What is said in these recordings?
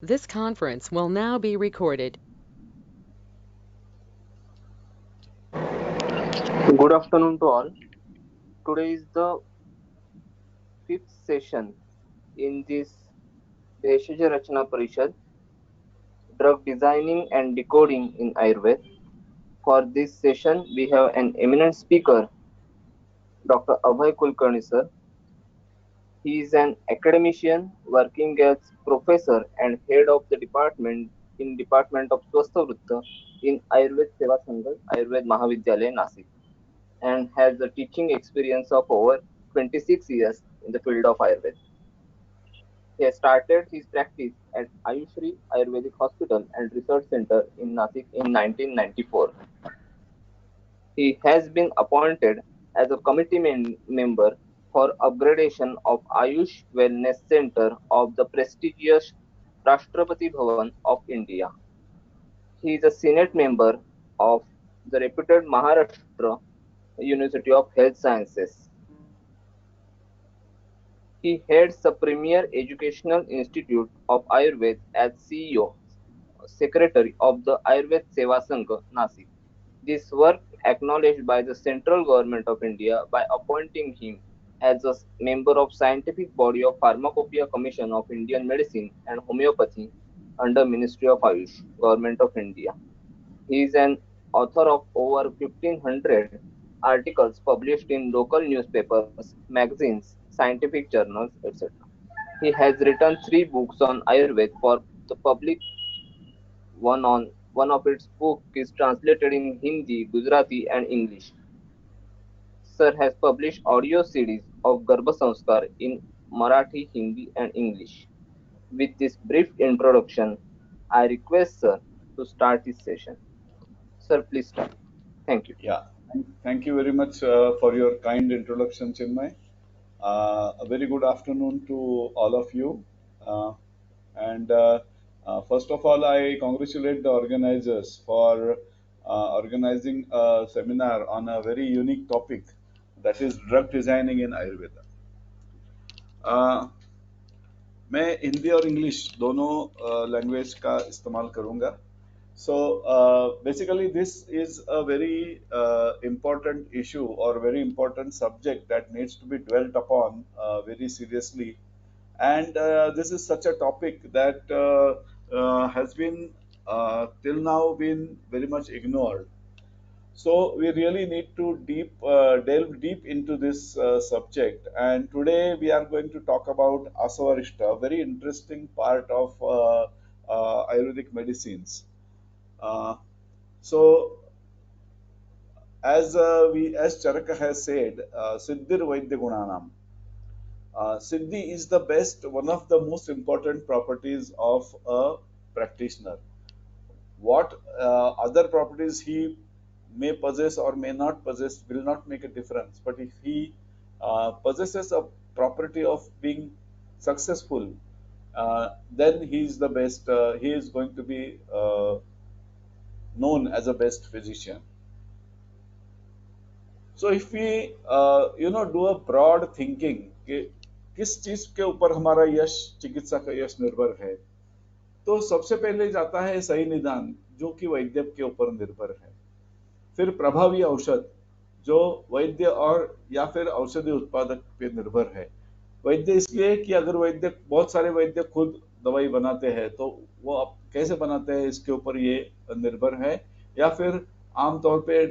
This conference will now be recorded. Good afternoon to all. Today is the fifth session in this Bheshaj Rachna Parishad, Drug Designing and Decoding in Ayurveda. For this session, we have an eminent speaker, Dr. Abhay Kulkarni sir. He is an academician working as professor and head of the department in Department of Swastha Vritta in Ayurveda Seva Sangha, Ayurveda Mahavidyalaya, Nasik, and has a teaching experience of over 26 years in the field of Ayurveda. He started his practice at Ayushri Ayurvedic Hospital and Research Center in Nasik in 1994. He has been appointed as a committee member for upgradation of Ayush Wellness Center of the prestigious Rashtrapati Bhavan of India. He is a Senate member of the reputed Maharashtra University of Health Sciences. He heads the premier educational institute of Ayurveda as CEO, secretary of the Ayurveda Seva Sangha, Nasik. This work acknowledged by the central government of India by appointing him as a member of scientific body of Pharmacopoeia Commission of Indian Medicine and Homeopathy under Ministry of Ayush, Government of India. He is an author of over 1500 articles published in local newspapers, magazines, scientific journals, etc. He has written three books on Ayurveda for the public. One of its book is translated in Hindi, Gujarati, and English. Sir has published audio CDs of Garbha Sanskar in Marathi, Hindi, and English. With this brief introduction, I request Sir to start his session. Sir, please start. Thank you. Yeah, thank you very much for your kind introduction, Chinmay. A very good afternoon to all of you. Uh, and first of all, I congratulate the organizers for organizing a seminar on a very unique topic, that is drug designing in Ayurveda. Uh, मैं हिंदी और English दोनों language का इस्तेमाल करूंगा. So basically, this is a very important issue or very important subject that needs to be dwelt upon very seriously. And this is such a topic that has been till now been very much ignored. So we really need to delve deep into this subject. And today we are going to talk about Asavarishta, a very interesting part of Ayurvedic medicines. Uh, so as Charaka has said, Siddhir Vaidya Gunanam. Siddhi is the best, one of the most important properties of a practitioner. What other properties he may possess or may not possess will not make a difference. But if he possesses a property of being successful, then he is the best. He is going to be known as a best physician. So if we do a broad thinking कि किस चीज के ऊपर हमारा यश, चिकित्सा का यश निर्भर है, तो सबसे पहले जाता है सही निदान, जो कि वैद्य के ऊपर निर्भर है. फिर प्रभावी औषध, जो वैद्य और या फिर औषधि उत्पादक पे निर्भर है. वैद्य इसलिए कि अगर वैद्य, बहुत सारे वैद्य खुद दवाई बनाते हैं, तो वो अब कैसे बनाते हैं इसके ऊपर ये निर्भर है. या फिर आमतौर पे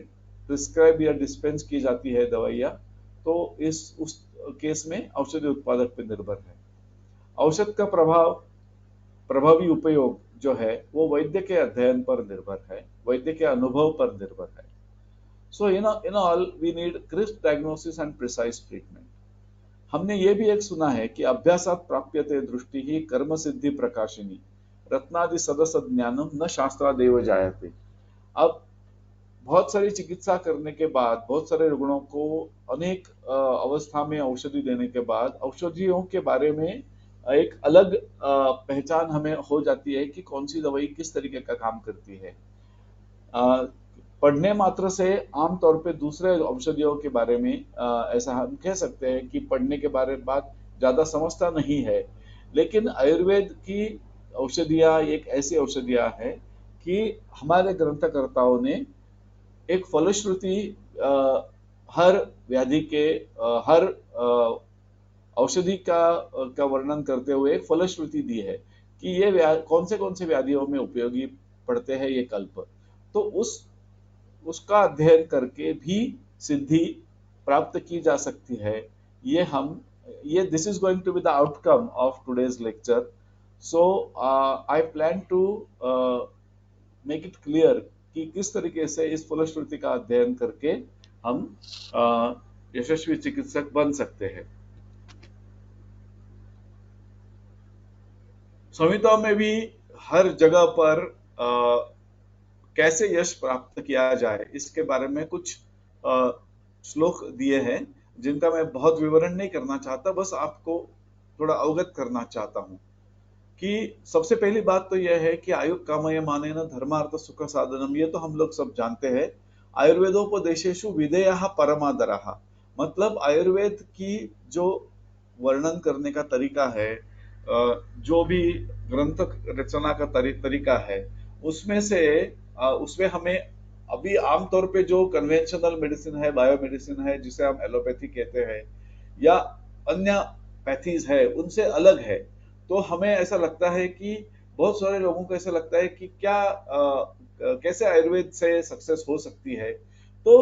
प्रिस्क्राइब या डिस्पेंस की जाती है दवाइयाँ, तो इस उस केस में औषधि उत्पादक पे निर्भर है. औषध का प्रभाव, प्रभावी उपयोग जो है वो वैद्य के अध्ययन पर निर्भर है, वैद्य के अनुभव पर निर्भर है. So in all we need crisp diagnosis and precise treatment. हमने ये भी एक सुना है कि अभ्यासात प्राप्यते दृष्टि ही कर्म सिद्धि प्रकाशिनी रत्नादि सदस ज्ञानम न शास्त्रादेव जायते. अब बहुत सारी चिकित्सा करने के बाद, बहुत सारे रुग्णों को अनेक अवस्था में औषधि देने के बाद, औषधियों के बारे में एक अलग पहचान हमें हो जाती है कि कौन सी दवाई किस तरीके का काम करती है. पढ़ने मात्र से आमतौर पे दूसरे औषधियों के बारे में ऐसा हम कह सकते हैं कि पढ़ने के बारे में बात ज्यादा समझता नहीं है. लेकिन आयुर्वेद की औषधियाँ एक ऐसी औषधियाँ है कि हमारे ग्रंथकर्ताओं ने एक फलश्रुति हर व्याधि के हर औषधि का वर्णन करते हुए एक फलश्रुति दी है कि ये कौन से व्याधियों में उपयोगी पड़ते हैं ये कल्प। तो उसका अध्ययन करके भी सिद्धि प्राप्त की जा सकती है। ये this is going to be the outcome of today's lecture. So I plan to make it clear कि किस तरीके से इस फलश्रुति का अध्ययन करके हम यशस्वी चिकित्सक बन सकते हैं। संहिताओं में भी हर जगह पर कैसे यश प्राप्त किया जाए इसके बारे में कुछ श्लोक दिए हैं जिनका मैं बहुत विवरण नहीं करना चाहता, बस आपको थोड़ा अवगत करना चाहता हूं कि सबसे पहली बात तो यह है कि आयु कामय मानेन धर्मार्थ सुख साधनम, ये तो हम लोग सब जानते हैं। आयुर्वेदोपदेशेषु विधेयः परमादरः, मतलब आयुर्वेद की जो वर्णन करने का तरीका है, जो भी ग्रंथ रचना का तरीका है, उसमें हमें अभी आमतौर पे जो कन्वेंशनल मेडिसिन है, बायोमेडिसिन है, जिसे हम एलोपैथी कहते हैं, या अन्य पैथीज है, उनसे अलग है। तो हमें ऐसा लगता है कि बहुत सारे लोगों को ऐसा लगता है कि क्या कैसे आयुर्वेद से सक्सेस हो सकती है। तो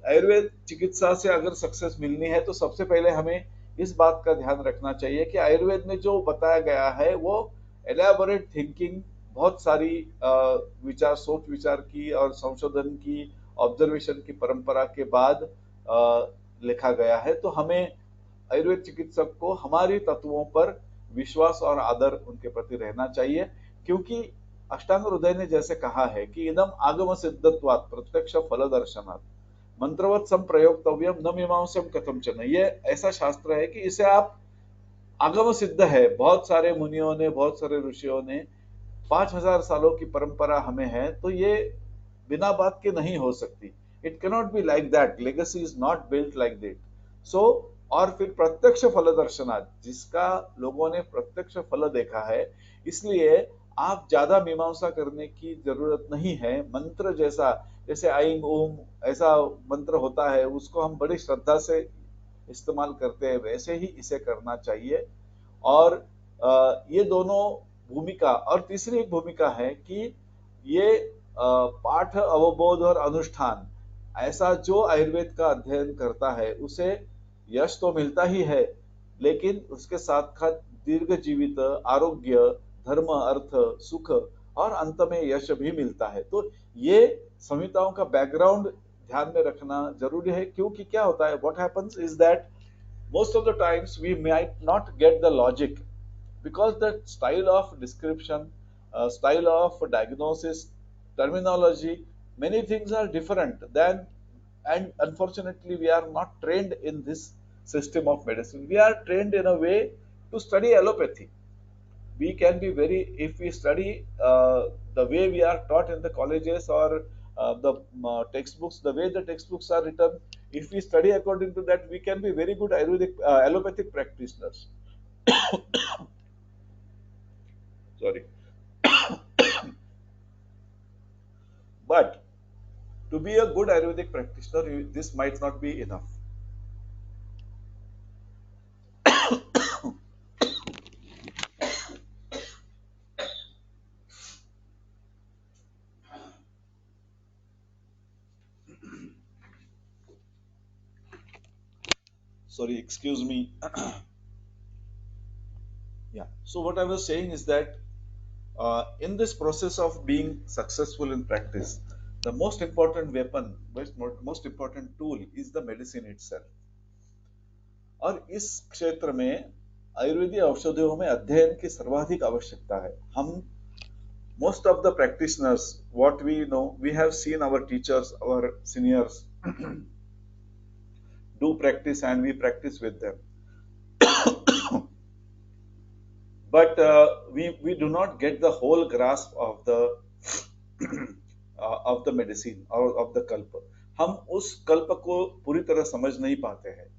आयुर्वेद चिकित्सा से अगर सक्सेस मिलनी है तो सबसे पहले हमें इस बात का ध्यान रखना चाहिए कि आयुर्वेद में जो बताया गया है वो एलैबोरेट थिंकिंग, बहुत सारी सोच विचार की और संशोधन की, ऑब्जर्वेशन की परंपरा के बाद लिखा गया है। तो हमें आयुर्वेद चिकित्सक को हमारी तत्वों पर विश्वास और आदर उनके प्रति रहना चाहिए, क्योंकि अष्टांग हृदय ने जैसे कहा है कि इदम आगम सिद्धत्वात् प्रत्यक्ष फल दर्शनात् मंत्रवत संप्रयोक्तव्यम न मीमांसम कथमचन। ये ऐसा शास्त्र है कि इसे आप आगम सिद्ध है, बहुत सारे मुनियों ने, बहुत सारे ऋषियों ने, 5000 सालों की परंपरा हमें है, तो ये बिना बात के नहीं हो सकती। It cannot be like that, legacy is not built like that. So और फिर प्रत्यक्ष फल दर्शनात्, जिसका लोगों ने प्रत्यक्ष फल देखा है, इसलिए आप ज्यादा मीमांसा करने की जरूरत नहीं है। मंत्र जैसे ऐं ओम ऐसा मंत्र होता है, उसको हम बड़ी श्रद्धा से इस्तेमाल करते हैं, वैसे ही इसे करना चाहिए। और ये दोनों भूमिका, और तीसरी एक भूमिका है कि ये पाठ, अवबोध और अनुष्ठान, ऐसा जो आयुर्वेद का अध्ययन करता है उसे यश तो मिलता ही है, लेकिन उसके साथ साथ दीर्घ जीवित, आरोग्य, धर्म, अर्थ, सुख और अंत में यश भी मिलता है। तो ये संहिताओं का बैकग्राउंड ध्यान में रखना जरूरी है, क्योंकि क्या होता है, what happens is that most of the times we might not get the logic, because the style of description, style of diagnosis, terminology, many things are different than, and unfortunately we are not trained in this system of medicine. We are trained in a way to study allopathy. We can be very, if we study the way we are taught in the colleges or the textbooks, the way the textbooks are written, if we study according to that, we can be very good Ayurvedic allopathic practitioners. Sorry. But to be a good Ayurvedic practitioner, this might not be enough. Sorry, excuse me. Yeah. So what I was saying is that in this process of being successful in practice, the most important weapon, most important tool is the medicine itself. और इस क्षेत्र में आयुर्वेदीय औषधियों में अध्ययन की सर्वाधिक आवश्यकता है। हम most of the practitioners, what we know, we have seen our teachers, our seniors do practice and we practice with them. But we do not get the whole grasp of the medicine or of the kalpa. हम उस कल्प को पूरी तरह समझ नहीं पाते हैं,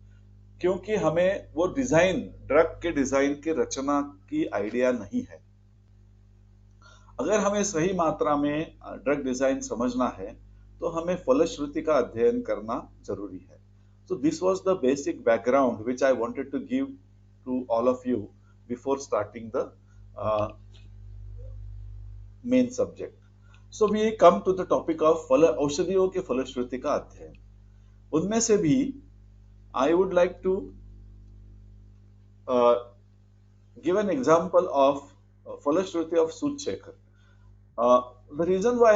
क्योंकि हमें वो डिजाइन, ड्रग के डिजाइन की रचना की आइडिया नहीं है। अगर हमें सही मात्रा में ड्रग डिजाइन समझना है तो हमें फलश्रुति का अध्ययन करना जरूरी है. So this was the basic background which I wanted to give to all of you before starting the uh, main subject. So we come to the topic of औषधियों के फलश्रुति का अध्ययन. उनमें से भी I would like to give an example of फलश्रुति of Sudhshekar. The reason why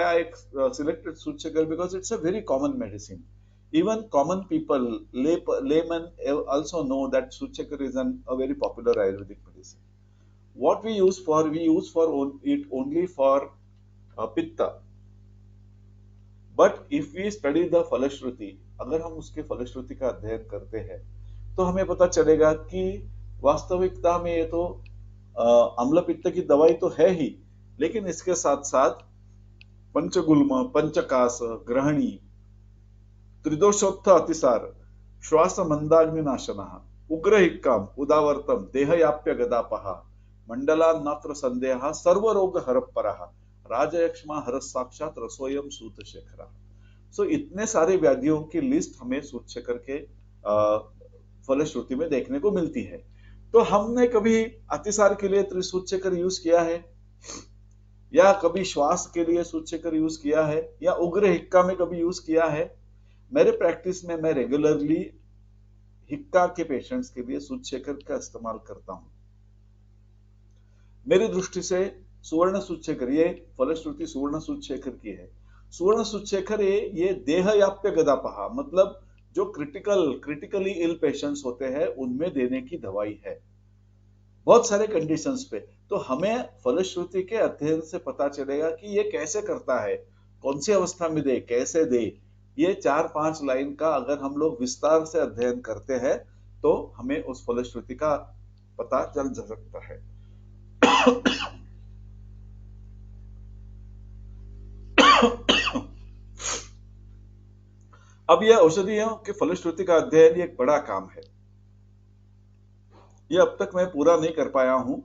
I selected Sudhshekar because it's a very common medicine. Even common people, laymen also know that Sudhshekar is a very popular Ayurvedic medicine. What we use it only for pitta. But if we study the फलश्रुति, अगर हम उसके फलश्रुति का अध्ययन करते हैं तो हमें पता चलेगा कि वास्तविकता में ये तो अम्ल पित्त की दवाई तो है ही, लेकिन इसके साथ साथ पंचगुल्म, पंचकास, ग्रहणी, त्रिदोषोत्थ अतिसार, श्वास मंदाग्निनाशनः, उग्रहिक्काम, उदावर्तम, देहयाप्य गदापः, मंडलान्नात्र संदेहः, सर्वरोग हरपरः, राजयक्ष्मा हर साक्षात रसोयम सूतशेखरः. सो इतने सारे व्याधियों की लिस्ट हमें सूतशेखर के फलश्रुति में देखने को मिलती है. तो हमने कभी अतिसार के लिए त्रिसूतशेखर यूज किया है, या कभी श्वास के लिए सूतशेखर यूज किया है, या उग्र हिक्का में कभी यूज किया है? मेरे प्रैक्टिस में मैं रेगुलरली हिक्का के पेशेंट्स के लिए सूतशेखर का इस्तेमाल करता हूं. मेरी दृष्टि से सुवर्ण सूतशेखर, ये फलश्रुति सुवर्ण सूतशेखर की है. सुवर्ण सूतशेखर ये देहयाप्य गदापहा, मतलब जो क्रिटिकली इल पेशेंट्स होते हैं उनमें देने की दवाई है, बहुत सारे कंडीशंस पे. तो हमें फलश्रुति के अध्ययन से पता चलेगा कि ये कैसे करता है, कौन सी अवस्था में दे, कैसे दे. ये 4-5 लाइन का अगर हम लोग विस्तार से अध्ययन करते हैं तो हमें उस फलश्रुति का पता चल सकता है. अब यह औषधियों के फलश्रुति का अध्ययन एक बड़ा काम है. ये अब तक मैं पूरा नहीं कर पाया हूं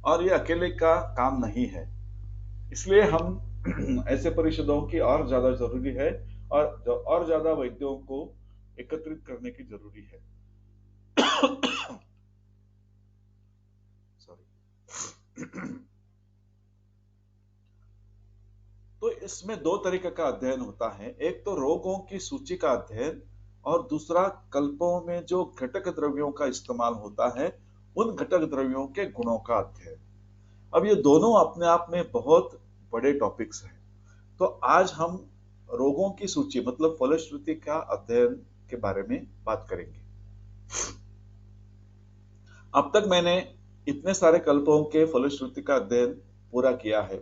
और ये अकेले का काम नहीं है. इसलिए हम ऐसे परिषदों की और ज्यादा जरूरी है और ज्यादा वैद्यों को एकत्रित करने की जरूरी है. सॉरी. तो इसमें 2 तरीके का अध्ययन होता है. एक तो रोगों की सूची का अध्ययन और दूसरा कल्पों में जो घटक द्रव्यों का इस्तेमाल होता है उन घटक द्रव्यों के गुणों का अध्ययन. अब ये दोनों अपने आप में बहुत बड़े टॉपिक्स हैं. तो आज हम रोगों की सूची मतलब फलश्रुति का अध्ययन के बारे में बात करेंगे. अब तक मैंने इतने सारे कल्पों के फलश्रुति का अध्ययन पूरा किया है.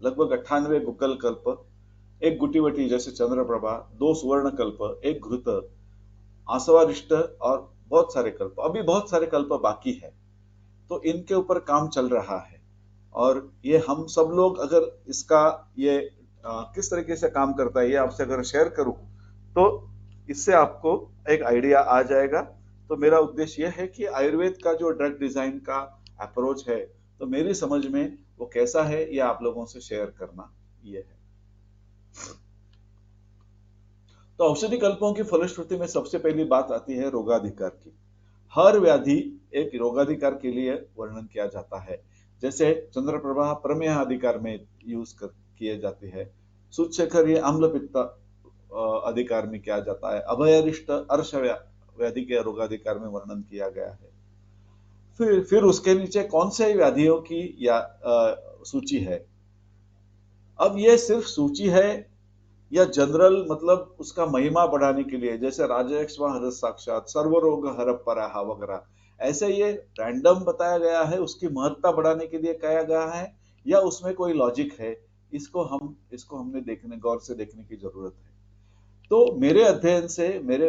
लगभग 98 गुग्गल कल्प, एक गुटिवटी जैसे चंद्रप्रभा, 2 सुवर्ण कल्प, एक घृत, आसवारिष्ट और बहुत सारे कल्प. अभी बहुत सारे कल्प बाकी है, तो इनके ऊपर काम चल रहा है. और ये हम सब लोग अगर इसका ये किस तरीके से काम करता है ये आपसे अगर शेयर करूं तो इससे आपको एक आइडिया आ जाएगा. तो मेरा उद्देश्य यह है कि आयुर्वेद का जो ड्रग डिजाइन का अप्रोच है तो मेरी समझ में वो कैसा है ये आप लोगों से शेयर करना ये है. तो औषधि कल्पों की फलश्रुति में सबसे पहली बात आती है रोगाधिकार की. हर व्याधि एक रोगाधिकार के लिए वर्णन किया जाता है. जैसे चंद्रप्रभा प्रमेह अधिकार में यूज किए जाते हैं, सूतशेखर ये अम्ल पित्त अधिकार में किया जाता है, अभयरिष्ट अर्श व्याधि के रोगाधिकार में वर्णन किया गया है. फिर उसके नीचे कौन से व्याधियों की या सूची है. अब ये सिर्फ सूची है या जनरल मतलब उसका महिमा बढ़ाने के लिए, जैसे राजयक्ष्मा हर साक्षात, सर्वरोग हरपरः वगैरह, ऐसे ये रैंडम बताया गया है, उसकी महत्ता बढ़ाने के लिए कहा गया है या उसमें कोई लॉजिक है, इसको हमने गौर से देखने की जरूरत है. तो मेरे अध्ययन से, मेरे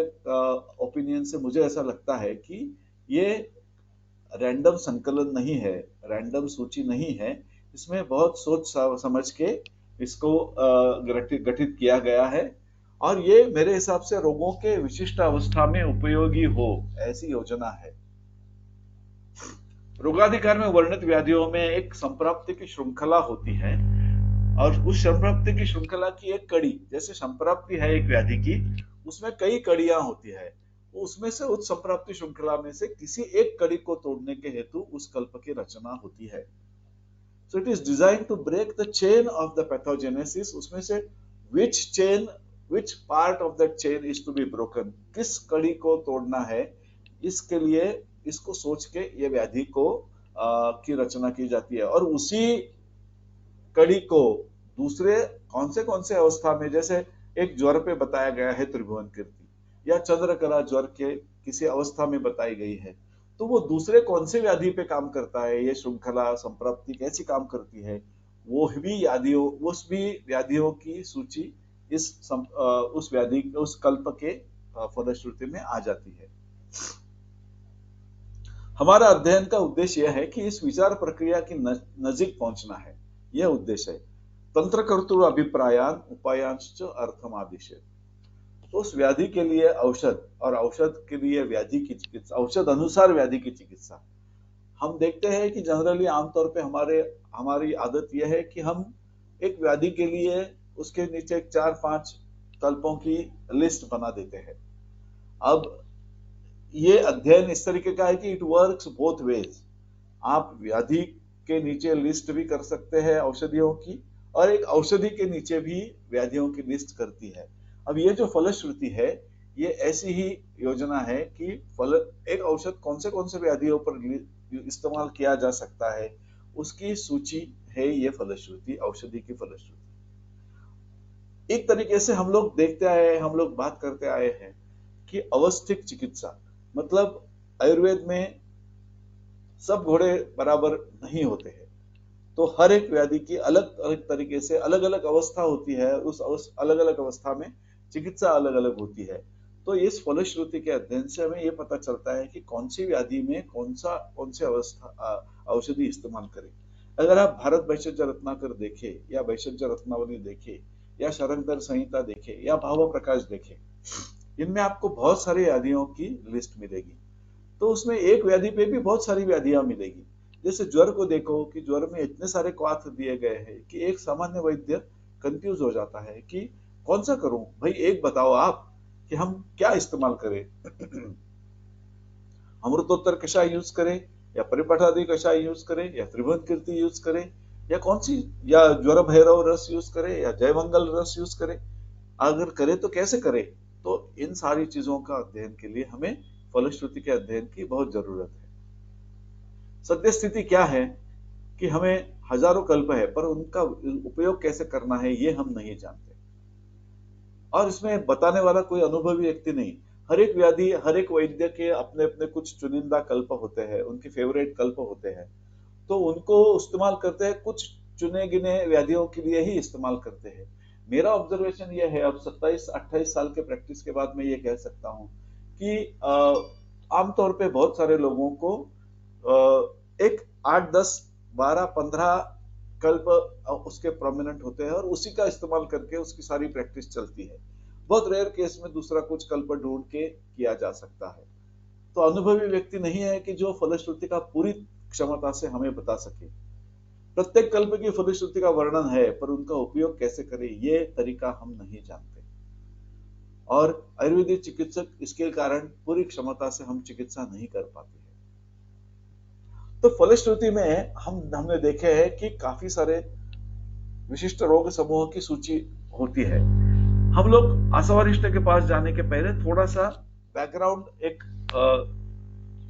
ओपिनियन से मुझे ऐसा लगता है कि ये रैंडम संकलन नहीं है, रैंडम सूची नहीं है. इसमें बहुत सोच समझ के इसको गठित किया गया है और ये मेरे हिसाब से रोगों के विशिष्ट अवस्था में उपयोगी हो ऐसी योजना है. रोगाधिकार में वर्णित व्याधियों में एक संप्राप्ति की श्रृंखला होती है, और उस संप्राप्ति की श्रृंखला की एक कड़ी, जैसे संप्राप्ति है एक व्याधि की, उसमें कई कड़ियां होती है, उसमें से उस संप्राप्ति श्रृंखला में से किसी एक कड़ी को तोड़ने के हेतु उस कल्प की रचना होती है। So it is designed to break the chain of the pathogenesis. उसमें से which part of that chain is to be broken, किस कड़ी को तोड़ना है, इसके लिए इसको सोच के ये व्याधि को की रचना की जाती है। और उसी कड़ी को दूसरे कौन से अवस्था में, जैसे एक ज्वर पे बताया गया है त्रिभुवन कीर्ति, या चंद्रकला ज्वर के किसी अवस्था में बताई गई है, तो वो दूसरे कौन से व्याधि पे काम करता है, ये श्रृंखला संप्राप्ति कैसी काम करती है, उस भी व्याधियों की सूची उस कल्प के फलश्रुति में आ जाती है। हमारा अध्ययन का उद्देश्य यह है कि इस विचार प्रक्रिया की नजीक पहुंचना है, यह उद्देश्य है। तंत्रकर्तृ अभिप्रायान उपायांश्च अर्थमादिशे, उस व्याधि के लिए औषध और औषध के लिए व्याधि की चिकित्सा, औषध अनुसार व्याधि की चिकित्सा। हम देखते हैं कि जनरली आमतौर पे हमारी आदत यह है कि हम एक व्याधि के लिए उसके नीचे 4-5 कल्पों की लिस्ट बना देते हैं। अब ये अध्ययन इस तरीके का है कि इट वर्क्स बोथ वेज। आप व्याधि के नीचे लिस्ट भी कर सकते हैं औषधियों की, और एक औषधि के नीचे भी व्याधियों की लिस्ट करती है। अब ये जो फलश्रुति है, ये ऐसी ही योजना है कि एक औषध कौन से व्याधियों पर इस्तेमाल किया जा सकता है, उसकी सूची है ये फलश्रुति, औषधि की फलश्रुति। एक तरीके से हम लोग देखते आए हैं, हम लोग बात करते आए हैं कि अवस्थिक चिकित्सा, मतलब आयुर्वेद में सब घोड़े बराबर नहीं होते हैं, तो हर एक व्याधि की अलग अलग तरीके से अलग अलग अवस्था होती है, उस अलग अलग अवस्था में चिकित्सा अलग अलग होती है। तो इस फलश्रुति के अध्ययन से हमें यह पता चलता है कि कौन सी व्याधि में कौन से औषधि इस्तेमाल करें। अगर आप भारत भैषज रत्नाकर देखें, या भैषज रत्नावली देखें, या शरंकर संहिता देखें, या भाव प्रकाश देखें, इनमें आपको बहुत सारी व्याधियों की लिस्ट मिलेगी। तो उसमें एक व्याधि पे भी बहुत सारी व्याधियां मिलेगी। जैसे ज्वर को देखो कि ज्वर में इतने सारे क्वाथ दिए गए हैं कि एक सामान्य वैद्य कंफ्यूज हो जाता है कि कौन सा करूं, भाई एक बताओ आप कि हम क्या इस्तेमाल करें। अमृतोत्तर कषाय यूज करें, या परिपाठादि कषाय यूज करें, या त्रिभुवन कीर्ति यूज करें, या कौन सी, या ज्वर भैरव रस यूज करें, या जयमंगल रस यूज करें, अगर करें तो कैसे करें। तो इन सारी चीजों का अध्ययन के लिए हमें फलश्रुति के अध्ययन की बहुत जरूरत है। सत्य स्थिति क्या है कि हमें हजारों कल्प है, पर उनका उपयोग कैसे करना है ये हम नहीं जानते, और इसमें बताने वाला कोई अनुभवी व्यक्ति नहीं। हर एक व्याधि, हर एक वैद्य के अपने अपने कुछ चुनिंदा कल्प होते हैं, उनके फेवरेट कल्प होते हैं, तो उनको इस्तेमाल करते हैं, कुछ चुने गिने व्याधियों के लिए ही इस्तेमाल करते हैं। मेरा ऑब्जर्वेशन ये है, अब 27-28 साल के प्रैक्टिस के बाद मैं ये कह सकता हूं कि आमतौर पे बहुत सारे लोगों को एक 8, 10, 12, 15 कल्प उसके प्रोमिनेंट होते हैं, और उसी का इस्तेमाल करके उसकी सारी प्रैक्टिस चलती है। बहुत रेयर केस में दूसरा कुछ कल्प ढूंढ के किया जा सकता है। तो अनुभवी व्यक्ति नहीं है कि जो फलश्रुति का पूरी क्षमता से हमें बता सके। प्रत्येक कल्प की फलश्रुति का वर्णन है, पर उनका उपयोग कैसे करें ये तरीका हम नहीं जानते, और आयुर्वेदिक चिकित्सक इसके कारण पूरी क्षमता से हम चिकित्सा नहीं कर पाते हैं। तो फलश्रुति में हमने देखे हैं कि काफी सारे विशिष्ट रोग समूह की सूची होती है। हम लोग आशावरिष्ठ के पास जाने के पहले थोड़ा सा बैकग्राउंड एक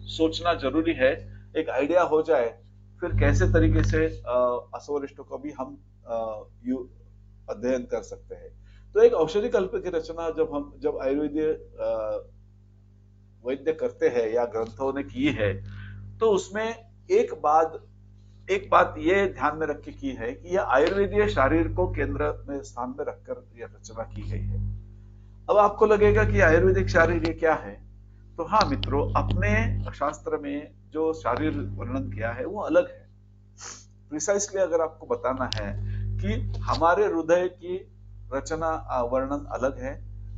सोचना जरूरी है, एक आइडिया हो जाए, फिर कैसे तरीके से आशावरिष्ठ को भी हम अध्ययन कर सकते हैं। तो एक औषधि कल्प की रचना जब आयुर्वेदीय वैद्य करते हैं या ग्रंथों ने की है, तो उसमें एक बात ये ध्यान में रख के की है कि यह आयुर्वेदीय शरीर को केंद्र में स्थान में रखकर यह रचना की गई है। अब आपको लगेगा कि आयुर्वेदिक शरीर ये क्या है, तो हाँ मित्रों, अपने शास्त्र में जो शरीर वर्णन किया है वो अलग है। प्रिसाइसली अगर आपको बताना है कि हमारे हृदय की रचना वर्णन अलग है,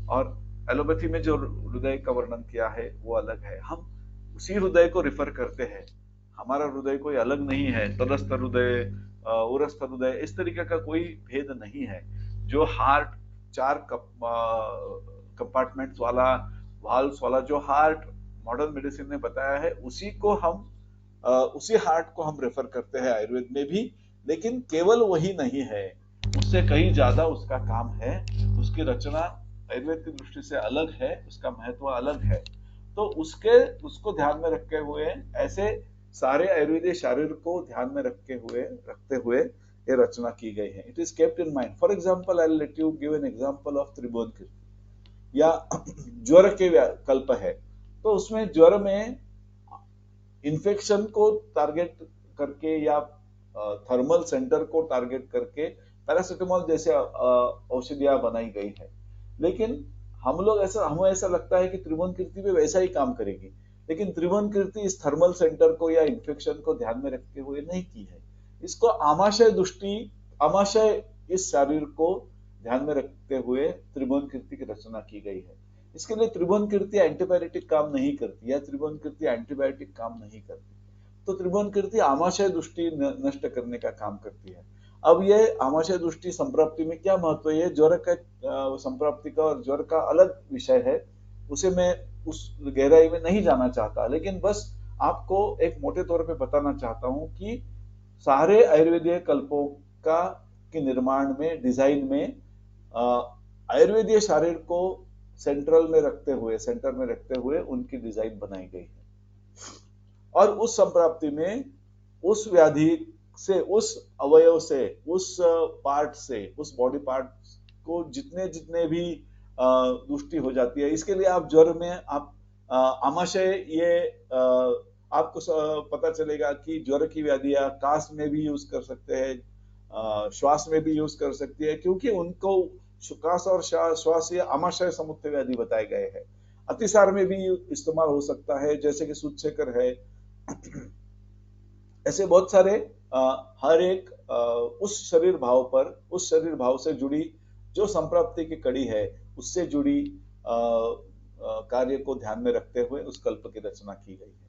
और एलोपैथी में जो हृदय का वर्णन किया है वो अलग है। हम उसी हृदय को रिफर करते हैं, हमारा हृदय कोई अलग नहीं है, तटस्थ हृदय, उरस्थ हृदय, इस तरीके का कोई भेद नहीं है। जो हार्ट 4 कंपार्टमेंट्स वाला, वाल्व्स वाला जो हार्ट मॉडर्न मेडिसिन ने बताया है, उसी हार्ट को हम रेफर करते हैं आयुर्वेद में भी। लेकिन केवल वही नहीं है, उससे कहीं ज्यादा उसका काम है। उसकी रचना आयुर्वेद की दृष्टि से अलग है, उसका महत्व अलग है। तो उसको ध्यान में रखे हुए, ऐसे सारे आयुर्वेदीय शारीर को ध्यान में रखते हुए ये रचना की गई है। It is kept in mind. For example, I let you give an example of Tribhuvan Kirti. या ज्वर के कल्प है, तो उसमें ज्वर में इन्फेक्शन को टारगेट करके या थर्मल सेंटर को टारगेट करके पैरासिटामोल जैसे औषधियां बनाई गई है। लेकिन हमें ऐसा लगता है कि त्रिभुवन कीर्ति भी वैसा ही काम करेगी, लेकिन त्रिभुवन कीर्ति इस थर्मल सेंटर को या इन्फेक्शन को ध्यान में रखते हुए नहीं की है। इसको आमाशय इस शरीर को ध्यान में रखते हुए त्रिभुवन कीर्ति की रचना की गई है। इसके लिए त्रिभुवन कीर्ति एंटीबायोटिक काम नहीं करती, या त्रिभुवन कीर्ति एंटीबायोटिक काम नहीं करती। तो त्रिभुवन कीर्ति आमाशय दृष्टि नष्ट करने का काम करती है। अब ये आमाशय दृष्टि संप्राप्ति में क्या महत्व है, ज्वर का संप्राप्ति का और ज्वर का अलग विषय है, उसे मैं उस गहराई में नहीं जाना चाहता। लेकिन बस आपको एक मोटे तौर पे बताना चाहता हूं कि सारे आयुर्वेदीय कल्पों का के निर्माण में, डिजाइन में आयुर्वेदीय शरीर को सेंटर में रखते हुए उनकी डिजाइन बनाई गई है। और उस संप्राप्ति में उस व्याधि से, उस अवयव से, उस पार्ट से, उस बॉडी पार्ट को जितने भी दुष्टि हो जाती है, इसके लिए आप ज्वर में आप आमाशय, ये आपको पता चलेगा कि ज्वर की व्याधियां कास में भी यूज कर सकते हैं, श्वास में भी यूज कर सकती है, क्योंकि उनको कास और श्वास ये आमाशय समुत्थ व्याधि बताए गए हैं। अतिसार में भी इस्तेमाल हो सकता है, जैसे कि सूजशेखर है। ऐसे बहुत सारे हर एक उस शरीर भाव से जुड़ी जो संप्राप्ति की कड़ी है, उससे जुड़ी कार्य को ध्यान में रखते हुए उस कल्प की रचना की गई है।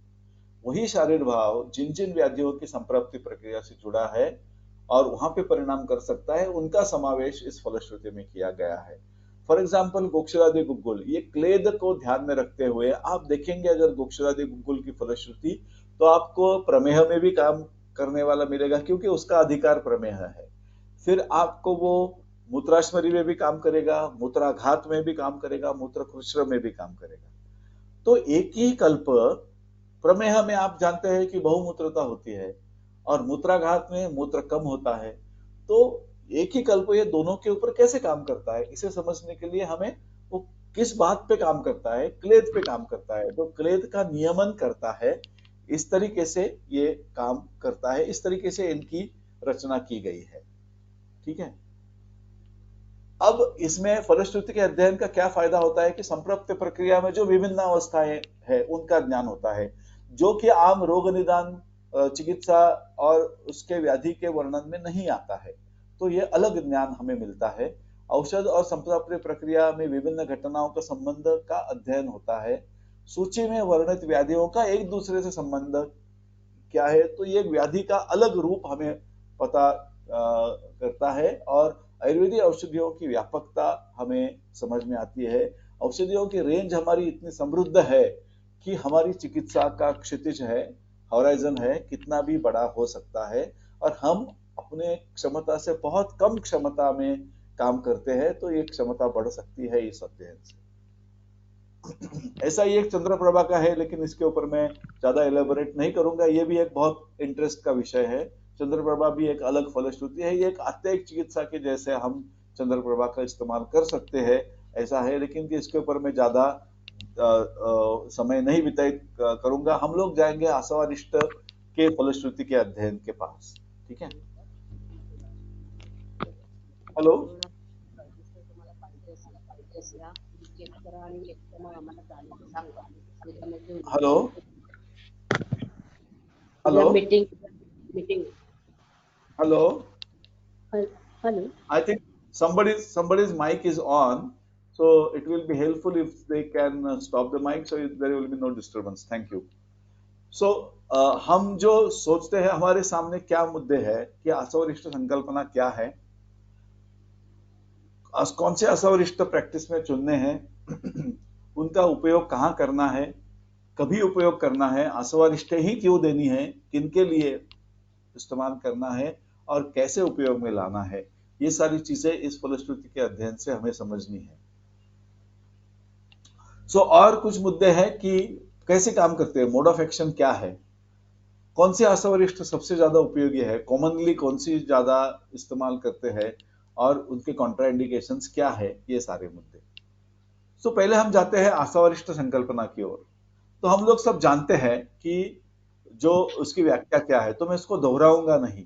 वही शारीर भाव जिन जिन व्याधियों की संप्राप्ति प्रक्रिया से जुड़ा है और वहां पे परिणाम कर सकता है, उनका समावेश इस फलश्रुति में किया गया है। फॉर एग्जाम्पल, गोक्षरादि गुग्गुल, ये क्लेद को ध्यान में रखते हुए आप देखेंगे, अगर गोक्षरादि गुग्गुल की फलश्रुति, तो आपको प्रमेह में भी काम करने वाला मिलेगा, क्योंकि उसका अधिकार प्रमेह है। फिर आपको वो मूत्राश्मरी में भी काम करेगा, मूत्राघात में भी काम करेगा, मूत्रकृश्र में भी काम करेगा। तो एक ही कल्प, प्रमेह में आप जानते हैं कि बहुमूत्रता होती है और मूत्राघात में मूत्र कम होता है। तो एक ही कल्प ये दोनों के ऊपर कैसे काम करता है, इसे समझने के लिए हमें वो किस बात पे काम करता है, क्लेद पे काम करता है, तो क्लेद का नियमन करता है, इस तरीके से ये काम करता है, इस तरीके से इनकी रचना की गई है। ठीक है। अब इसमें फलश्रुति के अध्ययन का क्या फायदा होता है कि संप्राप्ति प्रक्रिया में जो विभिन्न अवस्थाएं है उनका ज्ञान होता है, जो कि आम रोग निदान, चिकित्सा और उसके व्याधि के वर्णन में नहीं आता है। तो ये अलग ज्ञान हमें मिलता है। औषध और संप्राप्ति प्रक्रिया में विभिन्न घटनाओं का संबंध का अध्ययन होता है। सूची में वर्णित व्याधियों का एक दूसरे से संबंध क्या है, तो ये व्याधि का अलग रूप हमें पता करता है, और आयुर्वेदिक औषधियों की व्यापकता हमें समझ में आती है। औषधियों की रेंज हमारी इतनी समृद्ध है कि हमारी चिकित्सा का क्षितिज है, हॉराइजन है, कितना भी बड़ा हो सकता है, और हम अपने क्षमता से बहुत कम क्षमता में काम करते हैं, तो ये क्षमता बढ़ सकती है इस अध्ययन से। ऐसा ही एक चंद्रप्रभा का है, लेकिन इसके ऊपर मैं ज्यादा एलेबोरेट नहीं करूंगा, ये भी एक बहुत इंटरेस्ट का विषय है। चंद्रप्रभा भी एक अलग फलश्रुति है, ये एक आत्मिक चिकित्सा के जैसे हम चंद्रप्रभा का इस्तेमाल कर सकते हैं, ऐसा है। लेकिन इसके ऊपर मैं ज्यादा समय नहीं व्यतीत करूंगा। हम लोग जाएंगे आसवानिष्ठ के फलश्रुति के अध्ययन के पास। ठीक है। Hello hello hello meeting hello hello I think somebody's mic is on, so it will be helpful if they can stop the mic, so there will be no disturbance. Thank you. सो हम जो सोचते हैं हमारे सामने क्या मुद्दे हैं कि आसवरिष्ट संकल्पना क्या है, कौन से आसवरिष्ट प्रैक्टिस में चुनने हैं, उनका उपयोग कहाँ करना है, कभी उपयोग करना है, आसवरिष्ट ही क्यों देनी है, किनके लिए इस्तेमाल करना है और कैसे उपयोग में लाना है, ये सारी चीजें इस फलश्रुति के अध्ययन से हमें समझनी है। और कुछ मुद्दे हैं कि कैसे काम करते हैं, मोड ऑफ एक्शन क्या है, कौन से आसवरिष्ट सबसे ज्यादा उपयोगी है, कॉमनली कौन सी ज्यादा इस्तेमाल करते हैं और उनके कॉन्ट्राइंडिकेशंस क्या है, ये सारे मुद्दे। पहले हम जाते हैं आसवरिष्ट संकल्पना की ओर। तो हम लोग सब जानते हैं कि जो उसकी व्याख्या क्या है, तो मैं इसको दोहराऊंगा नहीं,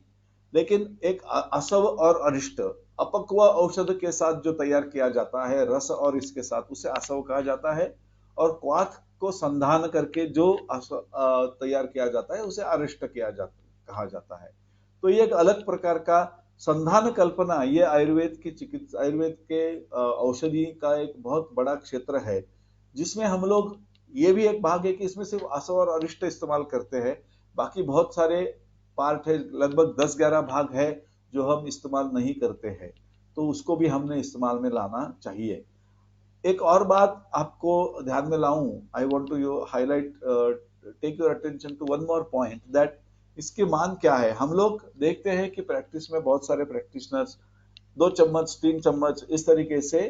लेकिन एक आसव और अरिष्ट अपक्व औषध के साथ जो तैयार किया जाता है, रस और इसके साथ, उसे आसव कहा जाता है, और क्वाथ को संधान करके जो तैयार किया जाता है उसे अरिष्ट कहा जाता है। तो ये एक अलग प्रकार का संधान कल्पना, ये आयुर्वेद की चिकित्सा, आयुर्वेद के औषधि का एक बहुत बड़ा क्षेत्र है, जिसमें हम लोग, ये भी एक भाग है कि इसमें सिर्फ आसव और अरिष्ट इस्तेमाल करते हैं, बाकी बहुत सारे पार्ट है, लगभग 10-11 भाग है जो हम इस्तेमाल नहीं करते हैं, तो उसको भी हमने इस्तेमाल में लाना चाहिए। एक और बात आपको ध्यान में लाऊं, I want to highlight, take your attention to one more point, that इसके मान क्या है। हम लोग देखते हैं कि प्रैक्टिस में बहुत सारे प्रैक्टिशनर्स 2 चम्मच 3 चम्मच इस तरीके से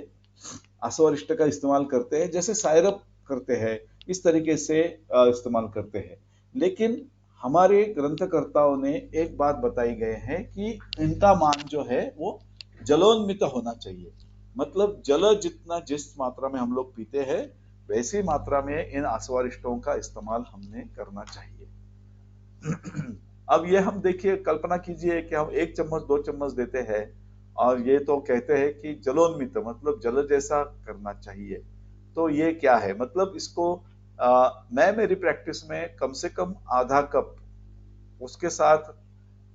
आसवरिष्ट का इस्तेमाल करते हैं, जैसे सायरप करते हैं, इस तरीके से इस्तेमाल करते हैं। लेकिन हमारे ग्रंथकर्ताओं ने एक बात बताई गए हैं कि इनका मान जो है वो जलोन्मित होना चाहिए, मतलब जल जितना जिस मात्रा में हम लोग पीते हैं वैसी मात्रा में इन आसवरिष्टों का इस्तेमाल हमने करना चाहिए। अब ये हम देखिए, कल्पना कीजिए कि हम 1 चम्मच 2 चम्मच देते हैं और ये तो कहते हैं कि जलोन्मित, मतलब जल जैसा करना चाहिए। तो ये क्या है, मतलब इसको मैं मेरी प्रैक्टिस में कम से कम आधा कप, उसके साथ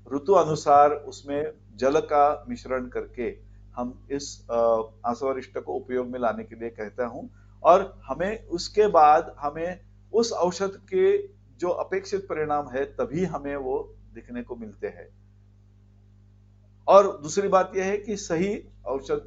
ऋतु अनुसार उसमें जल का मिश्रण करके हम इस आसवरिष्ट को उपयोग में लाने के लिए कहता हूं, और हमें उसके बाद हमें उस औषध के जो अपेक्षित परिणाम है तभी हमें वो दिखने को मिलते हैं। और दूसरी बात यह है कि सही औषध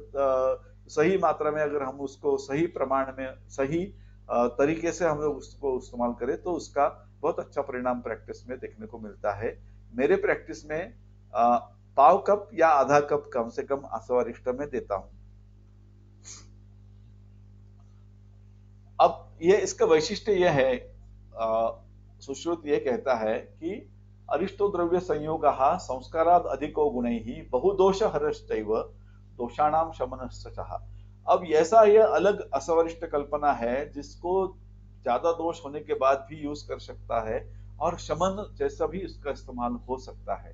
सही मात्रा में अगर हम उसको सही प्रमाण में, सही तरीके से हम लोग उसको इस्तेमाल करें तो उसका बहुत अच्छा परिणाम प्रैक्टिस में देखने को मिलता है। मेरे प्रैक्टिस में पाव कप या आधा कप कम से कम आसवरिष्ट में देता हूं। अब ये इसका वैशिष्ट्य यह है, सुश्रुत ये कहता है कि अरिष्टो द्रव्य संयोग संस्काराद अधिको गुणैः बहुदोष हरश्चैव दोषाणाम शमनश्च। अब ऐसा यह अलग असवरिष्ट कल्पना है जिसको ज्यादा दोष होने के बाद भी यूज कर सकता है और शमन जैसा भी इसका इस्तेमाल हो सकता है,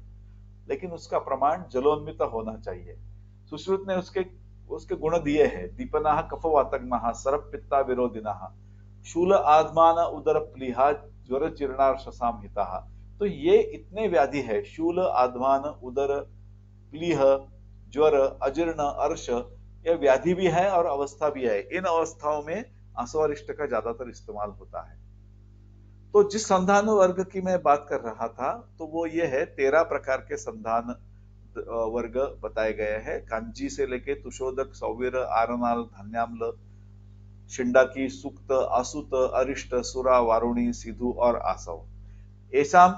लेकिन उसका प्रमाण जलोन्मित होना चाहिए। सुश्रुत ने उसके उसके गुण दिए हैं, दीपनाः कफवातग्माः सरप पित्ता विरोधिनः शूल आत्मान उदर प्लीहा ज्वर जीर्णार्शसाम हिताः। तो ये इतने व्याधि है, शूल आत्मान उदर प्लीह ज्वर अजीर्ण अर्श, ये व्याधि भी है और अवस्था भी है। इन अवस्थाओं में आसवरिष्ट का ज्यादातर इस्तेमाल होता है। तो जिस संधान वर्ग की मैं बात कर रहा था तो वो ये है, 13 प्रकार के संधान वर्ग बताए गए हैं, कांजी से लेके तुषोदक, सौवीर, आरनाल, धान्याम्ल, शिंडाकी, सुक्त, आसुत, अरिष्ट, सुरा, वारुणी, सिधु और आसव। एसाम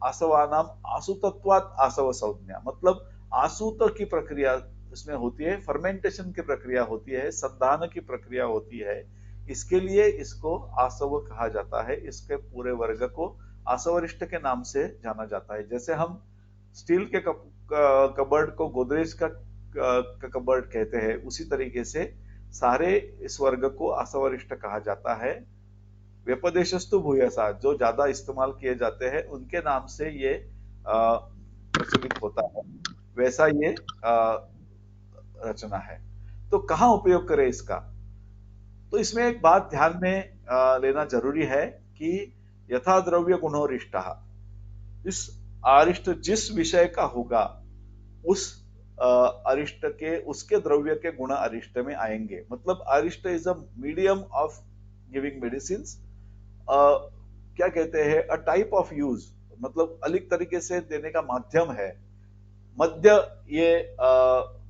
आसवानाम आसुतत्वात आसव संज्ञा, मतलब आसुत की प्रक्रिया इसमें होती है, फर्मेंटेशन की प्रक्रिया होती है, संधान की प्रक्रिया होती है, इसके लिए इसको आसव कहा जाता है। इसके पूरे वर्ग को आसवरिष्ट के नाम से जाना जाता है। जैसे हम स्टील के कबर्ड को गोदरेज का कबर्ड कहते हैं, उसी तरीके से सारे इस वर्ग को आसवरिष्ट कहा जाता है। व्यपदेशस्तु भूयसा, जो ज्यादा इस्तेमाल किए जाते हैं उनके नाम से ये प्रचलित होता है, वैसा ये रचना है। तो कहाँ उपयोग करें इसका, तो इसमें एक बात ध्यान में लेना जरूरी है कि यथा द्रव्य गुणोरिष्ट, इस अरिष्ट जिस विषय का होगा उस अरिष्ट के, उसके द्रव्य के गुण अरिष्ट में आएंगे। मतलब अरिष्ट is a medium of giving medicine, क्या कहते हैं, अ टाइप ऑफ यूज, मतलब अलग तरीके से देने का माध्यम है। मध्य, ये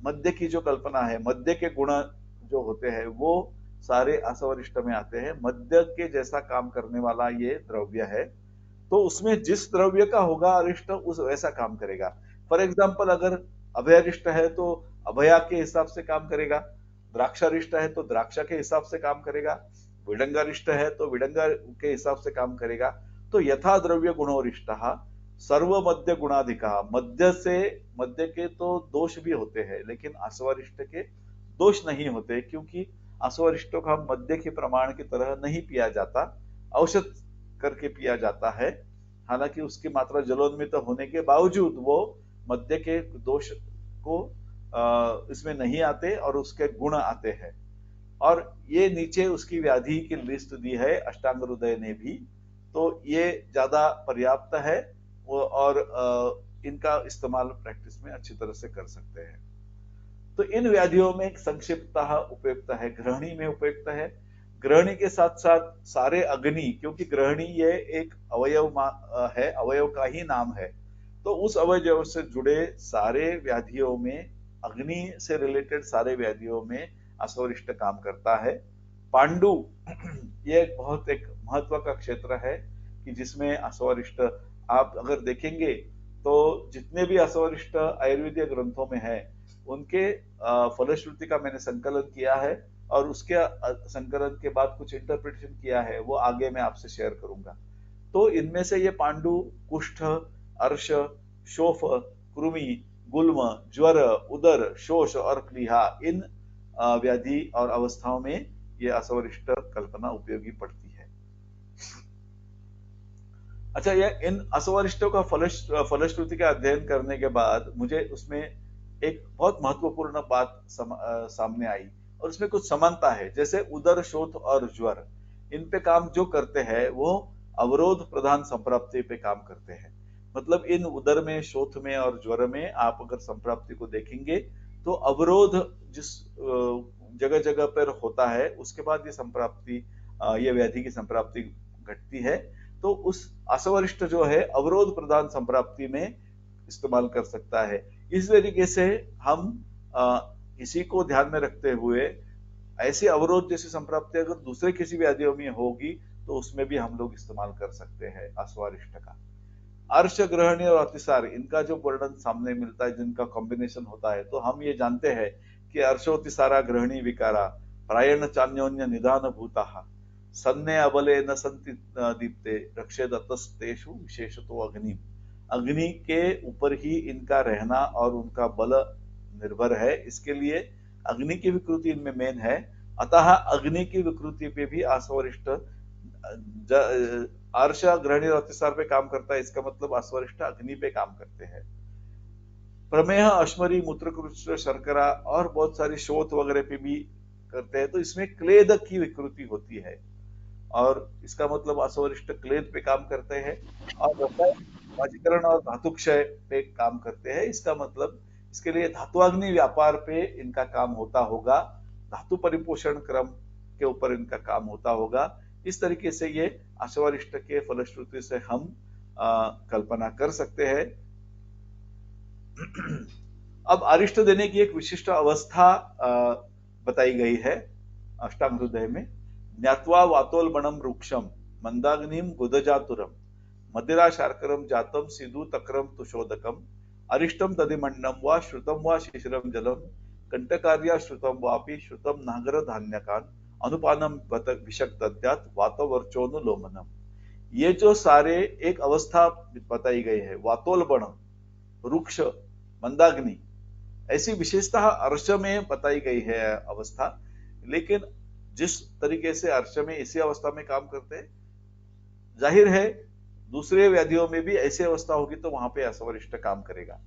मध्य की जो कल्पना है, मध्य के गुण जो होते हैं वो सारे असवरिष्ट में आते हैं। मध्य के जैसा काम करने वाला ये द्रव्य है, तो उसमें जिस द्रव्य का होगा अरिष्ट उस वैसा काम करेगा। फॉर एग्जाम्पल, अगर अभयारिष्ट है तो अभया के हिसाब से काम करेगा, द्राक्षारिष्ट है तो द्राक्षा के हिसाब से काम करेगा, विडंगारिष्ट है तो विडंगा के हिसाब से काम करेगा। तो यथा द्रव्य गुणोरिष्ट सर्व मध्य गुणाधिका, मध्य से, मध्य के तो दोष भी होते हैं लेकिन असवरिष्ट के दोष नहीं होते, क्योंकि असवरिष्टों का मध्य के प्रमाण की तरह नहीं पिया जाता, औषध करके पिया जाता है। हालांकि उसकी मात्रा जलोन्मित होने के बावजूद वो मध्य के दोष को इसमें नहीं आते और उसके गुण आते हैं। और ये नीचे उसकी व्याधि की लिस्ट दी है अष्टांग हृदय ने भी, तो ये ज्यादा पर्याप्त है और इनका इस्तेमाल प्रैक्टिस में अच्छी तरह से कर सकते हैं। तो इन व्याधियों में संक्षिप्तः उपयुक्त है, ग्रहणी में उपयुक्त है। ग्रहणी के साथ साथ सारे अग्नि, क्योंकि ग्रहणी ये एक अवयव है, अवयव का ही नाम है, तो उस अवयव से जुड़े सारे व्याधियों में, अग्नि से रिलेटेड सारे व्याधियों में असवरिष्ट काम करता है। पांडु ये बहुत एक महत्व का क्षेत्र है कि जिसमें असवरिष्ट, आप अगर देखेंगे तो जितने भी असवरिष्ट आयुर्वेदीय ग्रंथों में है उनके फलश्रुति का मैंने संकलन किया है और उसके संकलन के बाद कुछ इंटरप्रिटेशन किया है, वो आगे मैं आपसे शेयर करूंगा। तो इनमें से ये पांडु, कुष्ठ, अर्श, शोफ, कृमि, गुल्म, ज्वर, उदर, शोष और प्लीहा, इन व्याधि और अवस्थाओं में ये असवरिष्ट कल्पना उपयोगी पड़ती है। अच्छा, ये इन असवरिष्टों का फलश्रुति का अध्ययन करने के बाद मुझे उसमें एक बहुत महत्वपूर्ण बात सामने आई और उसमें कुछ समानता है। जैसे उदर, शोथ और ज्वर, इन पे काम जो करते हैं वो अवरोध प्रधान संप्राप्ति पे काम करते हैं। मतलब इन उदर में, शोथ में और ज्वर में आप अगर संप्राप्ति को देखेंगे तो अवरोध जिस जगह जगह पर होता है उसके बाद ये संप्राप्ति, ये व्याधि की संप्राप्ति घटती है। तो उस असवरिष्ट जो है अवरोध प्रधान संप्राप्ति में इस्तेमाल कर सकता है। इस तरीके से हम इसी को ध्यान में रखते हुए ऐसी अवरोध जैसी संप्राप्ति अगर दूसरे किसी व्याधियों में होगी तो उसमें भी हम लोग इस्तेमाल कर सकते हैं असवरिष्ट का। अर्श, ग्रहणी और अतिसार, इनका जो वर्णन सामने मिलता है, जिनका कॉम्बिनेशन होता है, तो हम ये जानते हैं कि अर्शोतिसारा ग्रहणी विकारा प्रायण चान्योन्य निदान भूता सन्ने अबले न संति दीप्ते रक्षे दत्तस्तेषु विशेषतो अग्नि। अग्नि के ऊपर ही इनका रहना और उनका बल निर्भर है, इसके लिए अग्नि की विकृति इनमें मेन है। अतः अग्नि की विकृति पे भी असवरिष्ट, अर्श, ग्रहणी और अतिसार पे काम करता है, इसका मतलब असवरिष्ट अग्नि पे काम करते हैं। प्रमेह, अश्मरी, मूत्रकृष्ट, शर्करा और बहुत सारी शोथ वगैरह पे भी करते हैं। तो इसमें क्लेद की विकृति होती है और इसका मतलब असवरिष्ट क्लेद पे काम करते हैं और रसायन और धातुक्षय पे काम करते हैं। इसका मतलब इसके लिए धातुअग्नि व्यापार पे इनका काम होता होगा, धातु परिपोषण क्रम के ऊपर इनका काम होता होगा। इस तरीके से ये असवरिष्ट के फलश्रुति से हम कल्पना कर सकते हैं। अब अरिष्ट देने की एक विशिष्ट अवस्था बताई गई है अष्टांग हृदय में। ज्ञात्वा वातोलबणम रुक्षम मंदाग्निम गुदजातुरम मदिरा शार्करम जातम सिधु तक्रम तुशोदकम अरिष्टम तदिमंडम वा श्रुतम वा शिशिरम जलम कंटकार्या श्रुतम वापि श्रुतम नागर धान्यकान अनुपानम विषक दद्यात वातवर्चोनुलोमनम। ये जो सारे एक अवस्था बताई गई है, वातोलबण, रुक्ष, मंदाग्नि, ऐसी विशेषता अर्श में बताई गई है अवस्था। लेकिन जिस तरीके से अर्श में इसी अवस्था में काम करते हैं, जाहिर है दूसरे व्याधियों में भी ऐसी अवस्था होगी तो वहां पे असवरिष्ट काम करेगा।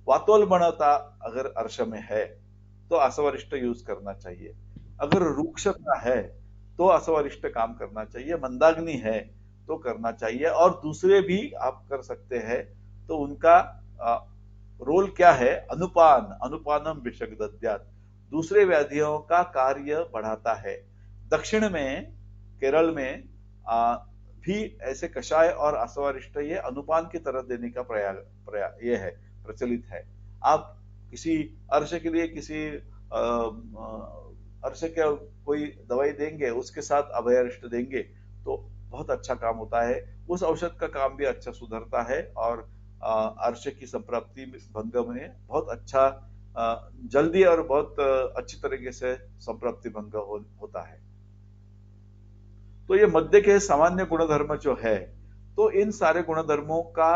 वातोलबणता अगर अर्श में है तो असवरिष्ट यूज करना चाहिए, अगर रुक्षता है तो असवरिष्ट काम करना चाहिए, मंदाग्नि है तो करना चाहिए, और दूसरे भी आप कर सकते हैं। तो उनका रोल क्या है? अनुपान, अनुपानम विषक दद्यात, दूसरे व्याधियों का कार्य बढ़ाता है। दक्षिण में, केरल में भी ऐसे कषाय और आसवारिष्ट ये अनुपान की तरह देने का ये है, प्रचलित है। आप किसी अर्श के लिए किसी अर्श के कोई दवाई देंगे, उसके साथ अभयारिष्ट देंगे तो बहुत अच्छा काम होता है, उस औषध का काम भी अच्छा सुधरता है और अर्श की संप्राप्ति भंग में बहुत अच्छा जल्दी और बहुत अच्छी तरीके से संप्राप्ति भंग होता है। तो ये मध्य के सामान्य गुणधर्म जो है, तो इन सारे गुणधर्मों का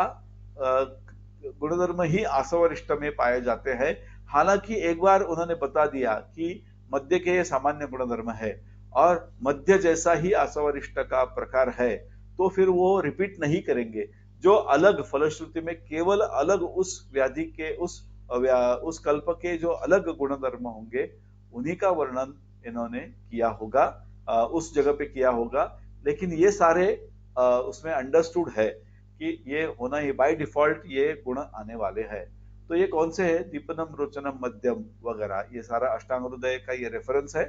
गुणधर्म ही आसवरिष्ट में पाए जाते हैं। हालांकि एक बार उन्होंने बता दिया कि मध्य के सामान्य गुणधर्म है और मध्य जैसा ही आसवरिष्ट का प्रकार है, तो फिर वो रिपीट नहीं करेंगे। जो अलग फलश्रुति में केवल अलग उस व्याधि के उस कल्प के जो अलग गुणधर्म होंगे, उन्हीं का वर्णन इन्होंने किया होगा, उस जगह पे किया होगा। लेकिन ये सारे उसमें अंडरस्टूड है कि ये होना ही बाय डिफॉल्ट ये गुण आने वाले हैं। तो ये कौन से है? दीपनम, रोचनम, मध्यम वगैरह, ये सारा अष्टांग हृदय का ये रेफरेंस है।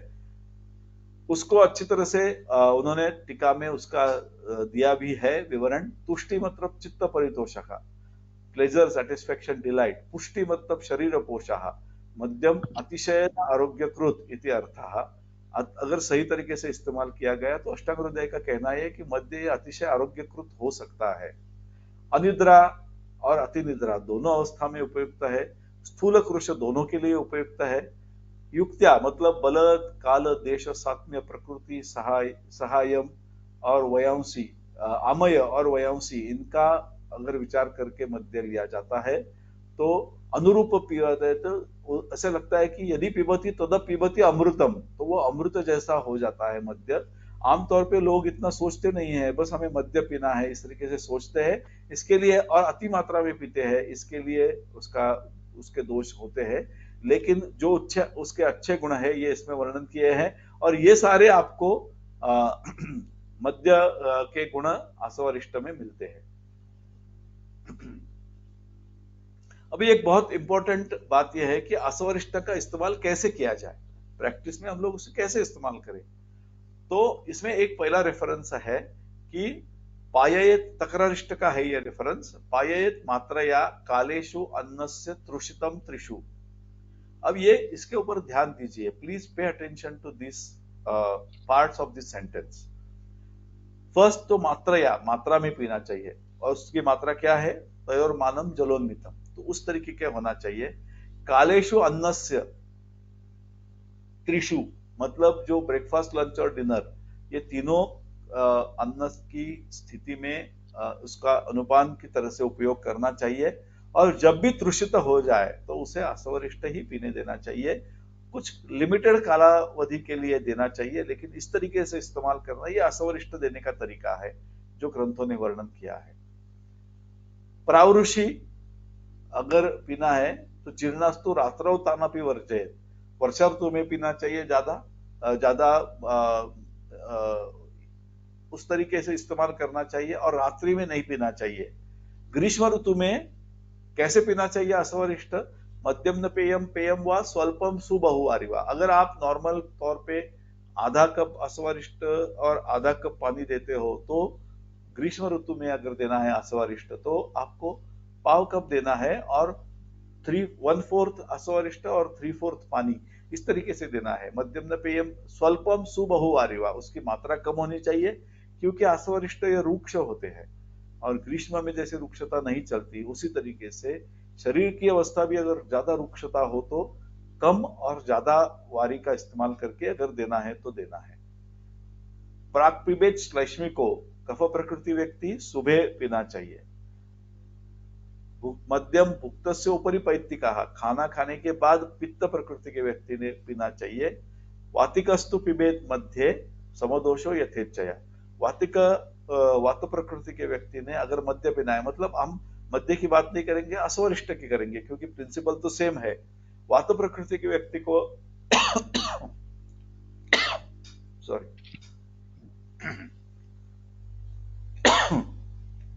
उसको अच्छी तरह से उन्होंने टीका में उसका दिया भी है विवरण। तुष्टि मतलब चित्त परितोषः, प्लेजर, सैटिस्फैक्शन, डिलाइट। पुष्टि मतलब शरीर पोषः, मध्यम अतिशय आरोग्यकृत इति अर्थः। अगर सही तरीके से इस्तेमाल किया गया तो अष्टांग हृदय का कहना है कि मध्य अतिशय आरोग्यकृत हो सकता है। अनिद्रा और अतिनिद्रा दोनों अवस्था में उपयुक्त है। स्थूल कृश दोनों के लिए उपयुक्त है। युक्त्या मतलब बल, काल, देश, सात्म्य, प्रकृति, सहायम और वयांसी, आमय और वयांसी, इनका अगर विचार करके मध्य लिया जाता है तो अनुरूप पीबते, तो ऐसा लगता है कि यदि पीबती तद पीबती अमृतम, तो वो अमृत जैसा हो जाता है मध्य। आमतौर पे लोग इतना सोचते नहीं है, बस हमें मध्य पीना है इस तरीके से सोचते हैं। इसके लिए और अति मात्रा में पीते हैं, इसके लिए उसके दोष होते हैं। लेकिन जो उसके अच्छे गुण है ये इसमें वर्णन किए हैं और ये सारे आपको मध्य के गुण आसवरिष्ट में मिलते हैं। अभी एक बहुत इंपॉर्टेंट बात यह है कि आसवरिष्ट का इस्तेमाल कैसे किया जाए, प्रैक्टिस में हम लोग उसे कैसे इस्तेमाल करें। तो इसमें एक पहला रेफरेंस है कि पाययेत, तकरारिष्ट का है ये रेफरेंस। पाययेत मात्रया कालेषु अन्नस्य तृषितम त्रिषु। अब ये इसके ऊपर ध्यान दीजिए, please pay attention to this parts of this sentence. First तो मात्रया, मात्रा में पीना चाहिए और उसकी मात्रा क्या है? तयोर्मानम जलोन्मितम, तो उस तरीके के होना चाहिए। कालेषु अन्नस्य त्रिषु मतलब जो ब्रेकफास्ट, लंच और डिनर, ये तीनों अन्न की स्थिति में उसका अनुपान की तरह से उपयोग करना चाहिए। और जब भी तृषित हो जाए तो उसे आसवरिष्ट ही पीने देना चाहिए। कुछ लिमिटेड कालावधि के लिए देना चाहिए, लेकिन इस तरीके से इस्तेमाल करना ये आसवरिष्ट देने का तरीका है जो ग्रंथों ने वर्णन किया है। प्रावृषि अगर पीना है तो जीर्णास्तु रात्रौ तानपि वर्जयेत्, वर्षा ऋतु में पीना चाहिए ज्यादा उस तरीके से इस्तेमाल करना चाहिए और रात्रि में नहीं पीना चाहिए। ग्रीष्म ऋतु में कैसे पीना चाहिए आसवरिष्ट? मध्यम न पेयम, पेयम व स्वल्पम सुबहुवारी वा। अगर आप नॉर्मल तौर पे आधा कप आसवरिष्ट और आधा कप पानी देते हो, तो ग्रीष्म ऋतु में अगर देना है आसवरिष्ट तो आपको पाव कप देना है और 1/4 आसवरिष्ट और 3/4 पानी, इस तरीके से देना है। मध्यम न पेयम स्वल्पम सुबहुवारी वा, उसकी मात्रा कम होनी चाहिए क्योंकि आसवरिष्ट ये रूक्ष होते हैं और ग्रीष्म में जैसे रुक्षता नहीं चलती, उसी तरीके से शरीर की अवस्था भी अगर ज्यादा रुक्षता हो तो कम और ज्यादा वारी का इस्तेमाल करके अगर देना है तो देना है। प्राक पिबेत श्लैष्मी को कफ प्रकृति व्यक्ति सुबह पीना चाहिए। मध्यम भुक्त से ऊपरी पैत्तिका, खाना खाने के बाद पित्त प्रकृति के व्यक्ति ने पीना चाहिए। वातिकस्तु पिबेत मध्य समदोषो यथेच्छया। वात प्रकृति के व्यक्ति ने अगर मध्य पीना है, मतलब हम मध्य की बात नहीं करेंगे, आसवरिष्ट की करेंगे क्योंकि प्रिंसिपल तो सेम है। वात प्रकृति के व्यक्ति को सॉरी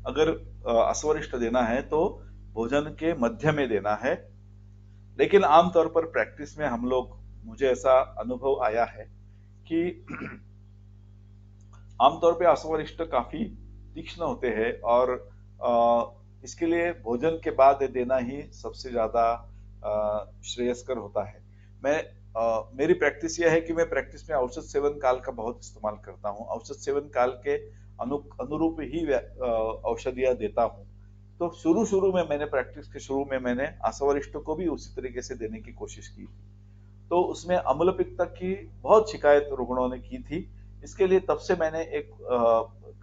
अगर आसवरिष्ट देना है तो भोजन के मध्य में देना है। लेकिन आमतौर पर प्रैक्टिस में हम लोग, मुझे ऐसा अनुभव आया है कि आमतौर पे आसवरिष्ट काफी तीक्ष्ण होते हैं और इसके लिए भोजन के बाद देना ही सबसे ज्यादा श्रेयस्कर होता है। मेरी प्रैक्टिस यह है कि मैं प्रैक्टिस में औषध सेवन काल का बहुत इस्तेमाल करता हूँ। औषध सेवन काल के अनुरूप ही औषधियां देता हूँ। तो शुरू में मैंने प्रैक्टिस के शुरू में मैंने आसवरिष्ठ को भी उसी तरीके से देने की कोशिश की थी। तो उसमें अम्ल पित्त की बहुत शिकायत रुग्णों ने की थी। इसके लिए तब से मैंने एक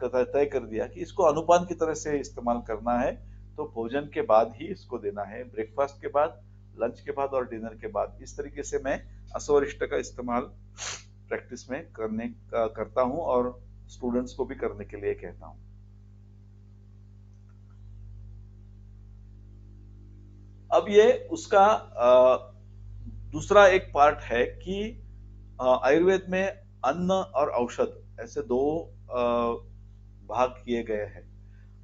तय कर दिया कि इसको अनुपान की तरह से इस्तेमाल करना है। तो भोजन के बाद ही इसको देना है, ब्रेकफास्ट के बाद, लंच के बाद और डिनर के बाद। इस तरीके से मैं आसवरिष्ठ का इस्तेमाल प्रैक्टिस में करता हूं और स्टूडेंट्स को भी करने के लिए कहता हूं। अब ये उसका दूसरा एक पार्ट है कि आयुर्वेद में अन्न और औषध ऐसे दो भाग किए गए हैं।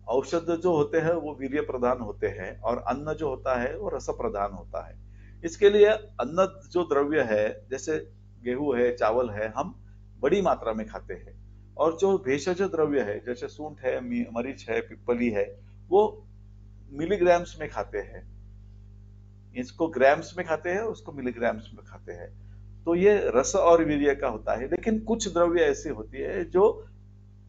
औषध जो होते हैं वो वीर्य प्रधान होते हैं और अन्न जो होता है वो रस प्रधान होता है। इसके लिए अन्न जो द्रव्य है, जैसे गेहूं है, चावल है, हम बड़ी मात्रा में खाते हैं। और जो भेषज द्रव्य है, जैसे सूंठ है, मरीच है, पिप्पली है, वो मिलीग्राम्स में खाते हैं। इसको ग्राम्स में खाते हैं, उसको मिलीग्राम्स में खाते हैं। तो ये रस और वीर्य का होता है। लेकिन कुछ द्रव्य ऐसी होती है जो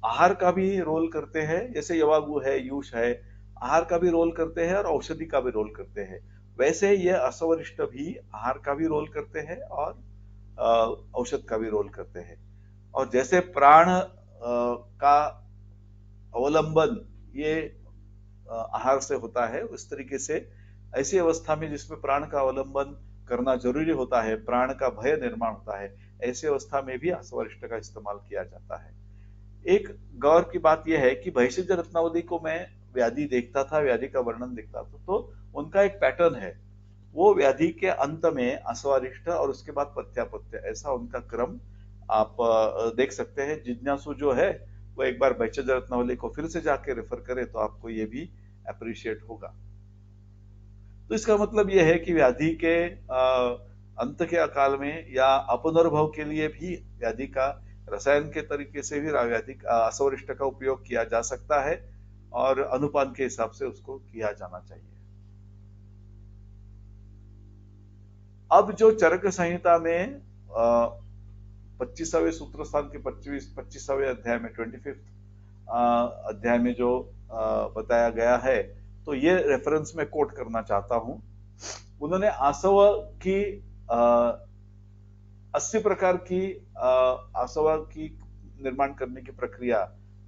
आहार का भी रोल करते हैं, जैसे यवागु है, यूष है, आहार का भी रोल करते हैं और औषधि का भी रोल करते हैं। वैसे ये आसवरिष्ठ भी आहार का भी रोल करते हैं और औषध का भी रोल करते हैं। और जैसे प्राण का अवलंबन ये आहार से होता है, उस तरीके से ऐसी अवस्था में जिसमें प्राण का अवलंबन करना जरूरी होता है, प्राण का भय निर्माण होता है, ऐसी अवस्था में भी आसवरिष्ठ का इस्तेमाल किया जाता है। एक गौर की बात यह है कि भैषज रत्नावली को मैं व्याधि देखता था, व्याधि का वर्णन देखता था, तो उनका एक पैटर्न है। वो व्याधि के अंत में आसवरिष्ठ और उसके बाद पथ्यापथ्य, ऐसा उनका क्रम आप देख सकते हैं। जिज्ञासु जो है वो एक बार भैषज रत्नावली को फिर से जाके रेफर करे तो आपको ये भी अप्रिशिएट होगा। तो इसका मतलब यह है कि व्याधि के अंत के अकाल में या अपनर्भव के लिए भी व्याधि का रसायन के तरीके से भी व्याधि आसवरिष्ठ का उपयोग किया जा सकता है और अनुपान के हिसाब से उसको किया जाना चाहिए। अब जो चरक संहिता में 25वें सूत्र स्थान के 25वें अध्याय में 25th अध्याय में जो बताया गया है, तो ये रेफरेंस में कोट करना चाहता हूं। उन्होंने आसव की 80 प्रकार की आसव की निर्माण करने की प्रक्रिया,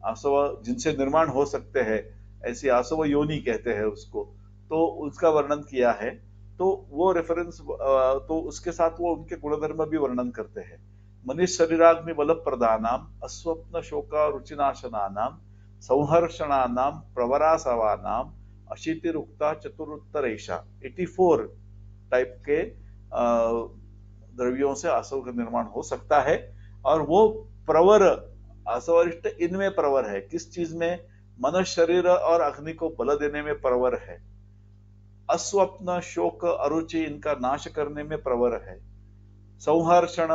आसव जिनसे निर्माण हो सकते हैं, ऐसी आसव योनि कहते हैं उसको, तो उसका वर्णन किया है। तो वो रेफरेंस तो उसके साथ वो उनके गुणधर्म भी वर्णन करते हैं। मनीष शरीराग्नि बल प्रदानाम, अस्वप्न शोक रुचिनाशनानाम, संहर्षणानाम, प्रवरासवानाम, अशीतिरुक्ता चतुरुत्तरेशा, 84 टाइप के द्रव्यों से आसव का निर्माण हो सकता है। और वो प्रवर आसवरिष्ठ इनमें प्रवर है। किस चीज में? मन, शरीर और अग्नि को बल देने में प्रवर है। अस्वप्न, शोक, अरुचि इनका नाश करने में प्रवर है। संहर्षण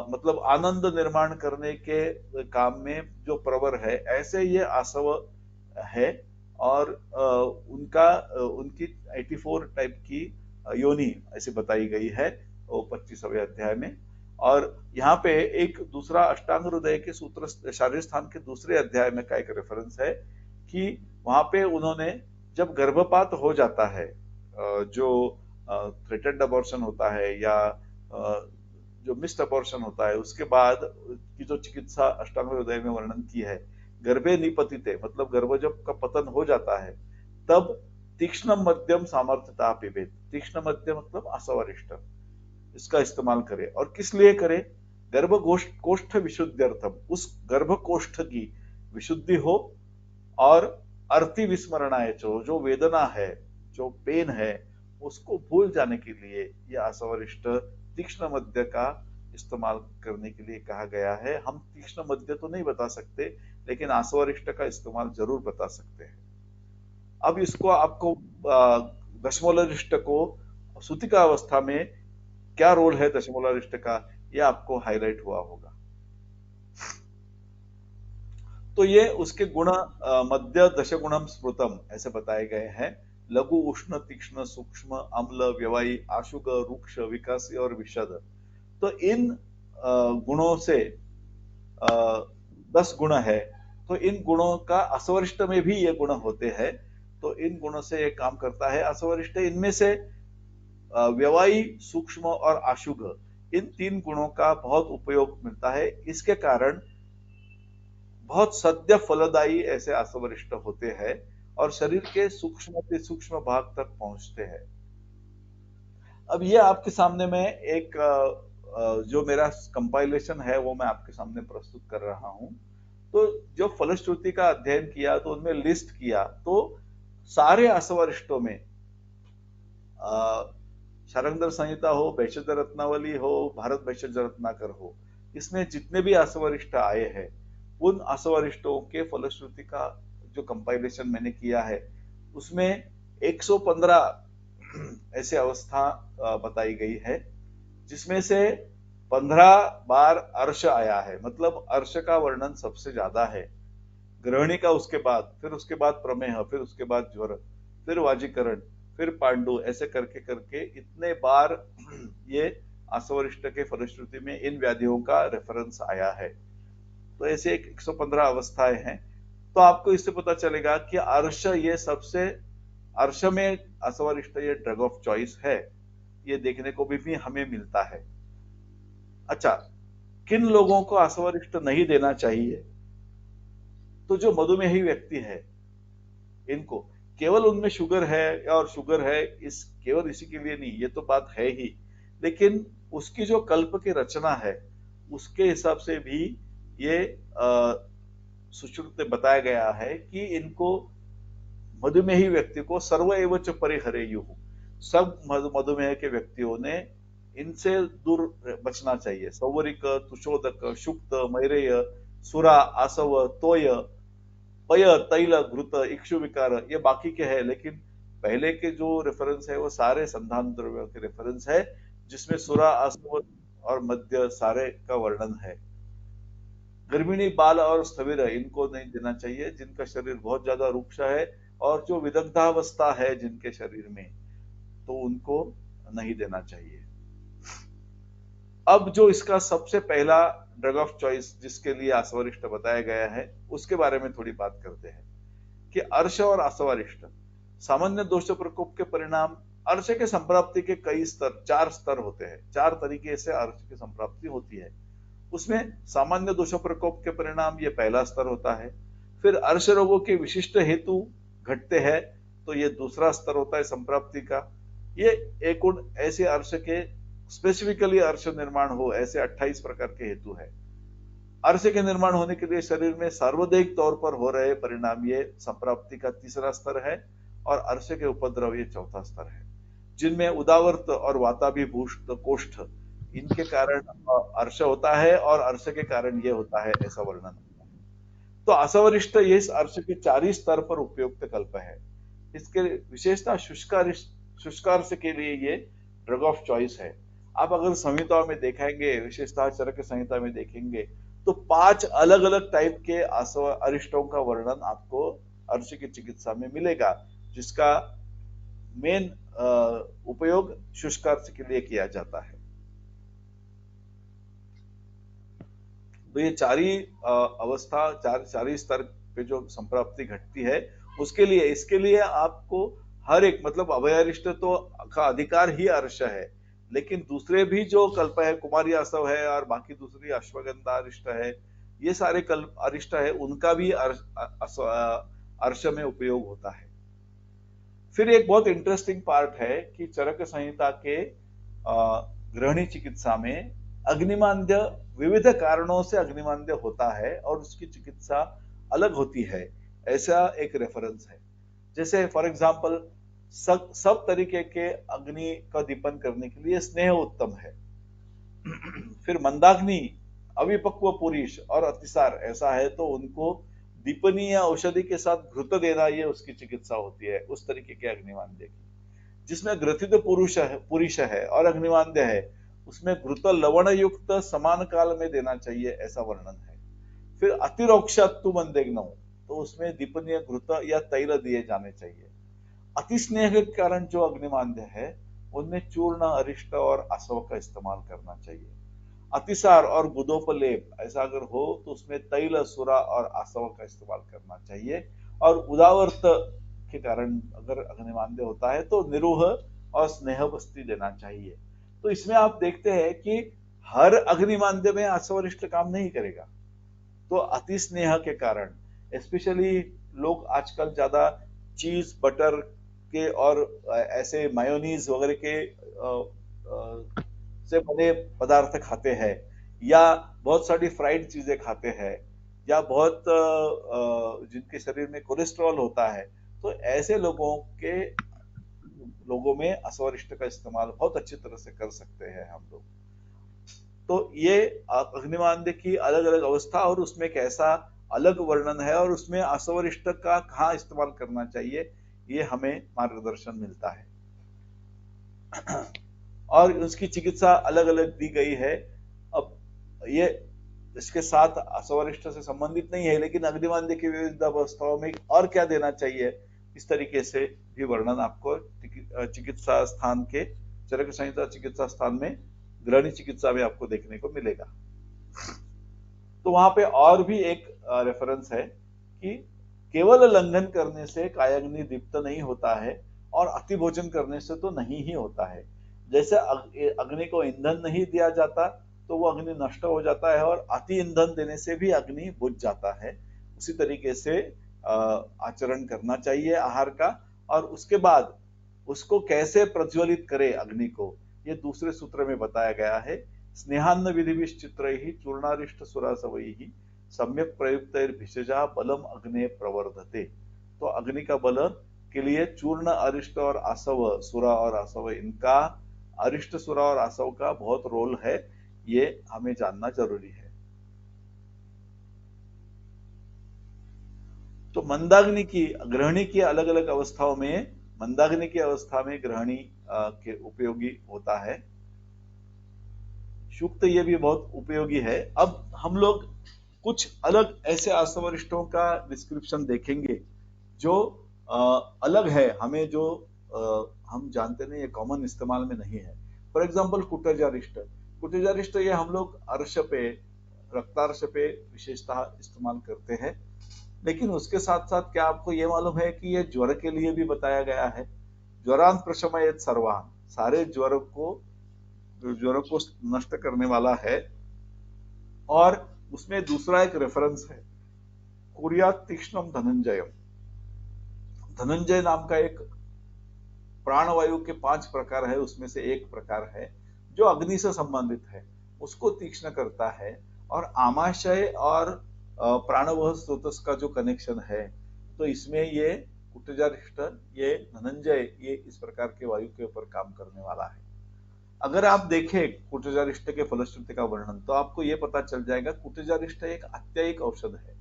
मतलब आनंद निर्माण करने के काम में जो प्रवर है, ऐसे ये आसव है। और उनकी 84 टाइप की योनि ऐसी बताई गई है वो 25वें अध्याय में। और यहाँ पे एक दूसरा अष्टांग हृदय के सूत्र शारीर स्थान के दूसरे अध्याय में का एक रेफरेंस है कि वहां पे उन्होंने जब गर्भपात हो जाता है, जो थ्रेटेंड अबॉर्शन होता है या जो मिस्ड अबॉर्शन होता है, उसके बाद की जो चिकित्सा अष्टांग हृदय में वर्णन की है, गर्भे निपतिते मतलब गर्भ जब का पतन हो जाता है, तब तीक्ष्ण मध्यम सामर्थ्यता पिबेत। तीक्ष्ण मध्य मतलब आसवरिष्ठ, इसका इस्तेमाल करे। और किस लिए करे? गर्भ कोष्ठ विशुद्ध्यर्थम, उस गर्भ कोष्ठ की विशुद्धि हो और अर्थी विस्मरणाय, जो वेदना है, जो पेन है, उसको भूल जाने के लिए यह आसवरिष्ठ तीक्ष्ण मध्य का इस्तेमाल करने के लिए कहा गया है। हम तीक्ष्ण मध्य तो नहीं बता सकते, लेकिन आसवरिष्ठ का इस्तेमाल जरूर बता सकते हैं। अब इसको आपको दशमूलारिष्ट को सूतिका अवस्था में क्या रोल है दशमूलारिष्ट का, यह आपको हाईलाइट हुआ होगा। तो ये उसके गुण मध्य दशगुणम स्मृतम ऐसे बताए गए हैं। लघु, उष्ण, तीक्ष्ण, सूक्ष्म, अम्ल, व्यवायी, आशुक, रुक्ष, विकासी और विशद। तो इन गुणों से 10 गुण है। तो इन गुणों का असवरिष्ठ में भी ये गुण होते हैं। तो इन गुणों से ये काम करता है असवरिष्ठ। इनमें से व्यवायी, सूक्ष्म और आशुग, इन 3 गुणों का बहुत उपयोग मिलता है। इसके कारण बहुत सद्य फलदायी ऐसे असवरिष्ठ होते हैं और शरीर के सूक्ष्म से सूक्ष्म भाग तक पहुंचते हैं। अब ये आपके सामने में एक जो मेरा कंपाइलेशन है वो मैं आपके सामने प्रस्तुत कर रहा हूं। तो जो फलश्रुति का अध्ययन किया तो उनमें लिस्ट किया, तो सारे असवरिष्टों में शारंगधर संहिता हो, भेषज रत्नावली हो, भारत भेषज रत्नाकर हो, इसमें जितने भी असवरिष्ट आए हैं उन असवरिष्टों के फलश्रुति का जो कंपाइलेशन मैंने किया है उसमें 115 ऐसे अवस्था बताई गई है, जिसमें से 15 बार अर्श आया है। मतलब अर्श का वर्णन सबसे ज्यादा है। ग्रहणी का उसके बाद, फिर उसके बाद प्रमेह, फिर उसके बाद ज्वर, फिर वाजीकरण, फिर पांडु, ऐसे करके करके इतने बार ये असवरिष्ट के फलश्रुति में इन व्याधियों का रेफरेंस आया है। तो ऐसे 115 अवस्थाएं हैं। तो आपको इससे पता चलेगा कि अर्श ये सबसे, अर्श में असवरिष्ट ये ड्रग ऑफ चॉइस है। ये देखने को भी हमें मिलता है। अच्छा, किन लोगों को असवरिष्ट नहीं देना चाहिए? तो जो मधुमेही व्यक्ति है, इनको केवल उनमें शुगर है और शुगर है इस केवल इसी के लिए नहीं, ये तो बात है ही, लेकिन उसकी जो कल्प की रचना है उसके हिसाब से भी ये सुश्रुत में बताया गया है कि इनको मधुमेही व्यक्ति को सर्व एव च परिहरेयुः, सब मधुमेह के व्यक्तियों ने इनसे दूर बचना चाहिए। सौवरिक, तुषोदक, शुक्त, मैरेय, सुरा, आसव, तोय, पय, तैल, घृत, इक्षु विकार, ये बाकी के हैं, लेकिन पहले के जो रेफरेंस है वो सारे संधान द्रव्यों के रेफरेंस है, जिसमें सुरा, आसव और मध्य सारे का वर्णन है। गर्भिणी, बाल और स्थविर इनको नहीं देना चाहिए, जिनका शरीर बहुत ज्यादा रुक्ष है और जो विदग्धावस्था है जिनके शरीर में, तो उनको नहीं देना चाहिए। अब जो इसका सबसे पहला ड्रग ऑफ चॉइस जिसके लिए असवरिष्ट बताया गया है उसके बारे में थोड़ी बात करते हैं कि अर्श और असवरिष्ट सामान्य दोष प्रकोप के परिणाम। अर्श के संप्राप्ति के कई स्तर, 4 स्तर होते हैं, 4 तरीके से अर्श की संप्राप्ति होती है। उसमें सामान्य दोष प्रकोप के परिणाम ये पहला स्तर होता है। फिर अर्श रोगों के विशिष्ट हेतु घटते हैं, तो ये दूसरा स्तर होता है संप्राप्ति का। ये एक उन ऐसे अर्श के स्पेसिफिकली अर्श निर्माण हो, ऐसे 28 प्रकार के हेतु है। अर्श के निर्माण होने के लिए शरीर में सार्वदैहिक तौर पर हो रहे परिणाम, ये संप्राप्ति का तीसरा स्तर है। और अर्श के उपद्रव ये चौथा स्तर है, जिनमें उदावर्त और वाताभिभूष्ट कोष्ठ, इनके कारण अर्श होता है और अर्श के कारण ये होता है, ऐसा वर्णन होता है। तो असवरिष्ट ये इस अर्श के 4 ही स्तर पर उपयुक्त कल्प है। इसके विशेषता शुष्कार्श के लिए ये ड्रग ऑफ चॉइस है। आप अगर संहिता में देखेंगे, विशेषतः चरक संहिता में देखेंगे, तो 5 अलग अलग टाइप के अरिष्टों का वर्णन आपको अर्श की चिकित्सा में मिलेगा, जिसका मेन उपयोग शुष्कार्श के लिए किया जाता है। तो ये 4 ही अवस्था, 4 ही स्तर पे जो संप्राप्ति घटती है, उसके लिए, इसके लिए आपको हर एक, मतलब अभयारिष्ट तो का अधिकार ही अर्श है, लेकिन दूसरे भी जो कल्प है, कुमारी आसव है और बाकी दूसरी अश्वगंधा अरिष्ट है, ये सारे कल्प अरिष्ट है, उनका भी अर्श में उपयोग होता है। फिर एक बहुत इंटरेस्टिंग पार्ट है कि चरक संहिता के गृहिणी चिकित्सा में अग्निमांद्य विविध कारणों से अग्निमांद्य होता है और उसकी चिकित्सा अलग होती है, ऐसा एक रेफरेंस है। जैसे फॉर एग्जांपल सब तरीके के अग्नि का दीपन करने के लिए स्नेह उत्तम है। फिर मंदाग्नि, अविपक्व पुरुष और अतिसार ऐसा है, तो उनको दीपनीय औषधि के साथ घृत देना, ये उसकी चिकित्सा होती है उस तरीके के अग्निमांद्य की। जिसमें ग्रथित पुरुष है और अग्निमांद्य है, उसमें घृत लवण युक्त समान काल में देना चाहिए, ऐसा वर्णन है। फिर अतिरोक्षात्तु मंदेग्नौ, तो उसमें दीपनीय घृत या तैल दिए जाने चाहिए। अति स्नेह के कारण जो अग्निमांद्य है उनमें चूर्ण, अरिष्ट और आसव का इस्तेमाल करना चाहिए। अतिसार और गुदोपलेप ऐसा अगर हो तो उसमें तैल, सुरा और आसव का इस्तेमाल करना चाहिए। और उदावर्त के कारण अगर अग्निमांद्य होता है तो निरूह और स्नेह बस्ती देना चाहिए। तो इसमें आप देखते हैं कि हर अग्निमांद्य में आसवरिष्ट काम नहीं करेगा। तो अति स्नेह के कारण स्पेशली लोग आजकल ज्यादा चीज, बटर के और ऐसे मायोनीज वगैरह के से बने पदार्थ खाते हैं, या बहुत सारी फ्राइड चीजें खाते हैं, या बहुत जिनके शरीर में कोलेस्ट्रॉल होता है, तो ऐसे लोगों में असवरिष्ट का इस्तेमाल बहुत अच्छी तरह से कर सकते हैं हम लोग। तो ये अग्निमांद्य की अलग अलग अवस्था और उसमें कैसा अलग वर्णन है और उसमें असवरिष्ट का कहाँ इस्तेमाल करना चाहिए, ये हमें मार्गदर्शन मिलता है। और उसकी चिकित्सा अलग अलग दी गई है। अब ये इसके साथ असवरिष्ट से संबंधित नहीं है, लेकिन अग्निमांद्य की विविध अवस्थाओं में और क्या देना चाहिए, इस तरीके से भी वर्णन आपको चिकित्सा स्थान के चरक संहिता चिकित्सा स्थान में ग्रहणी चिकित्सा में आपको देखने को मिलेगा। तो वहां पे और भी एक रेफरेंस है कि केवल लंघन करने से कायाग्नि दीप्त नहीं होता है और अति भोजन करने से तो नहीं ही होता है। जैसे अग्नि को ईंधन नहीं दिया जाता तो वो अग्नि नष्ट हो जाता है, और अति ईंधन देने से भी अग्नि बुझ जाता है। उसी तरीके से आचरण करना चाहिए आहार का, और उसके बाद उसको कैसे प्रज्वलित करे अग्नि को, ये दूसरे सूत्र में बताया गया है। स्नेहान्न विधिभिश्चित्रैः चूर्णारिष्ट सुरासवैः सम्यक प्रयुक्तैर्भिषजा बलम अग्ने प्रवर्धते। तो अग्नि का बल के लिए चूर्ण, अरिष्ट और आसव, सुरा और आसव, इनका अरिष्ट, सुरा और आसव का बहुत रोल है, ये हमें जानना जरूरी है। तो मंदाग्नि की, ग्रहणी की अलग अलग अवस्थाओं में, मंदाग्नि की अवस्था में ग्रहणी के उपयोगी होता है। शुक्त ये भी बहुत उपयोगी है। अब हम लोग कुछ अलग ऐसे असवरिष्टों का डिस्क्रिप्शन देखेंगे जो अलग है, हमें जो हम जानते नहीं, ये कॉमन इस्तेमाल में नहीं है। फॉर एग्जाम्पल कुटजारिष्ट, कुटजारिष्ट ये हम लोग अर्श पे, रक्तार्श पे विशेषतः इस्तेमाल करते हैं। लेकिन उसके साथ साथ क्या आपको ये मालूम है कि ये ज्वर के लिए भी बताया गया है। ज्वरान प्रशमयेत सर्वान, सारे ज्वर को नष्ट करने वाला है। और उसमें दूसरा एक रेफरेंस है, कुर्यात् तीक्ष्णम धनंजयम। धनंजय नाम का एक प्राणवायु के 5 प्रकार है, उसमें से एक प्रकार है जो अग्नि से संबंधित है, उसको तीक्ष्ण करता है। और आमाशय और प्राणवह स्रोतस का जो कनेक्शन है, तो इसमें ये कुटजारिष्ट, ये धनंजय, ये इस प्रकार के वायु के ऊपर काम करने वाला है। अगर आप देखें कुटजारिष्ट के फलश्रुति का वर्णन, तो आपको यह पता चल जाएगा कुटजारिष्ट एक आत्यायिक औषध है।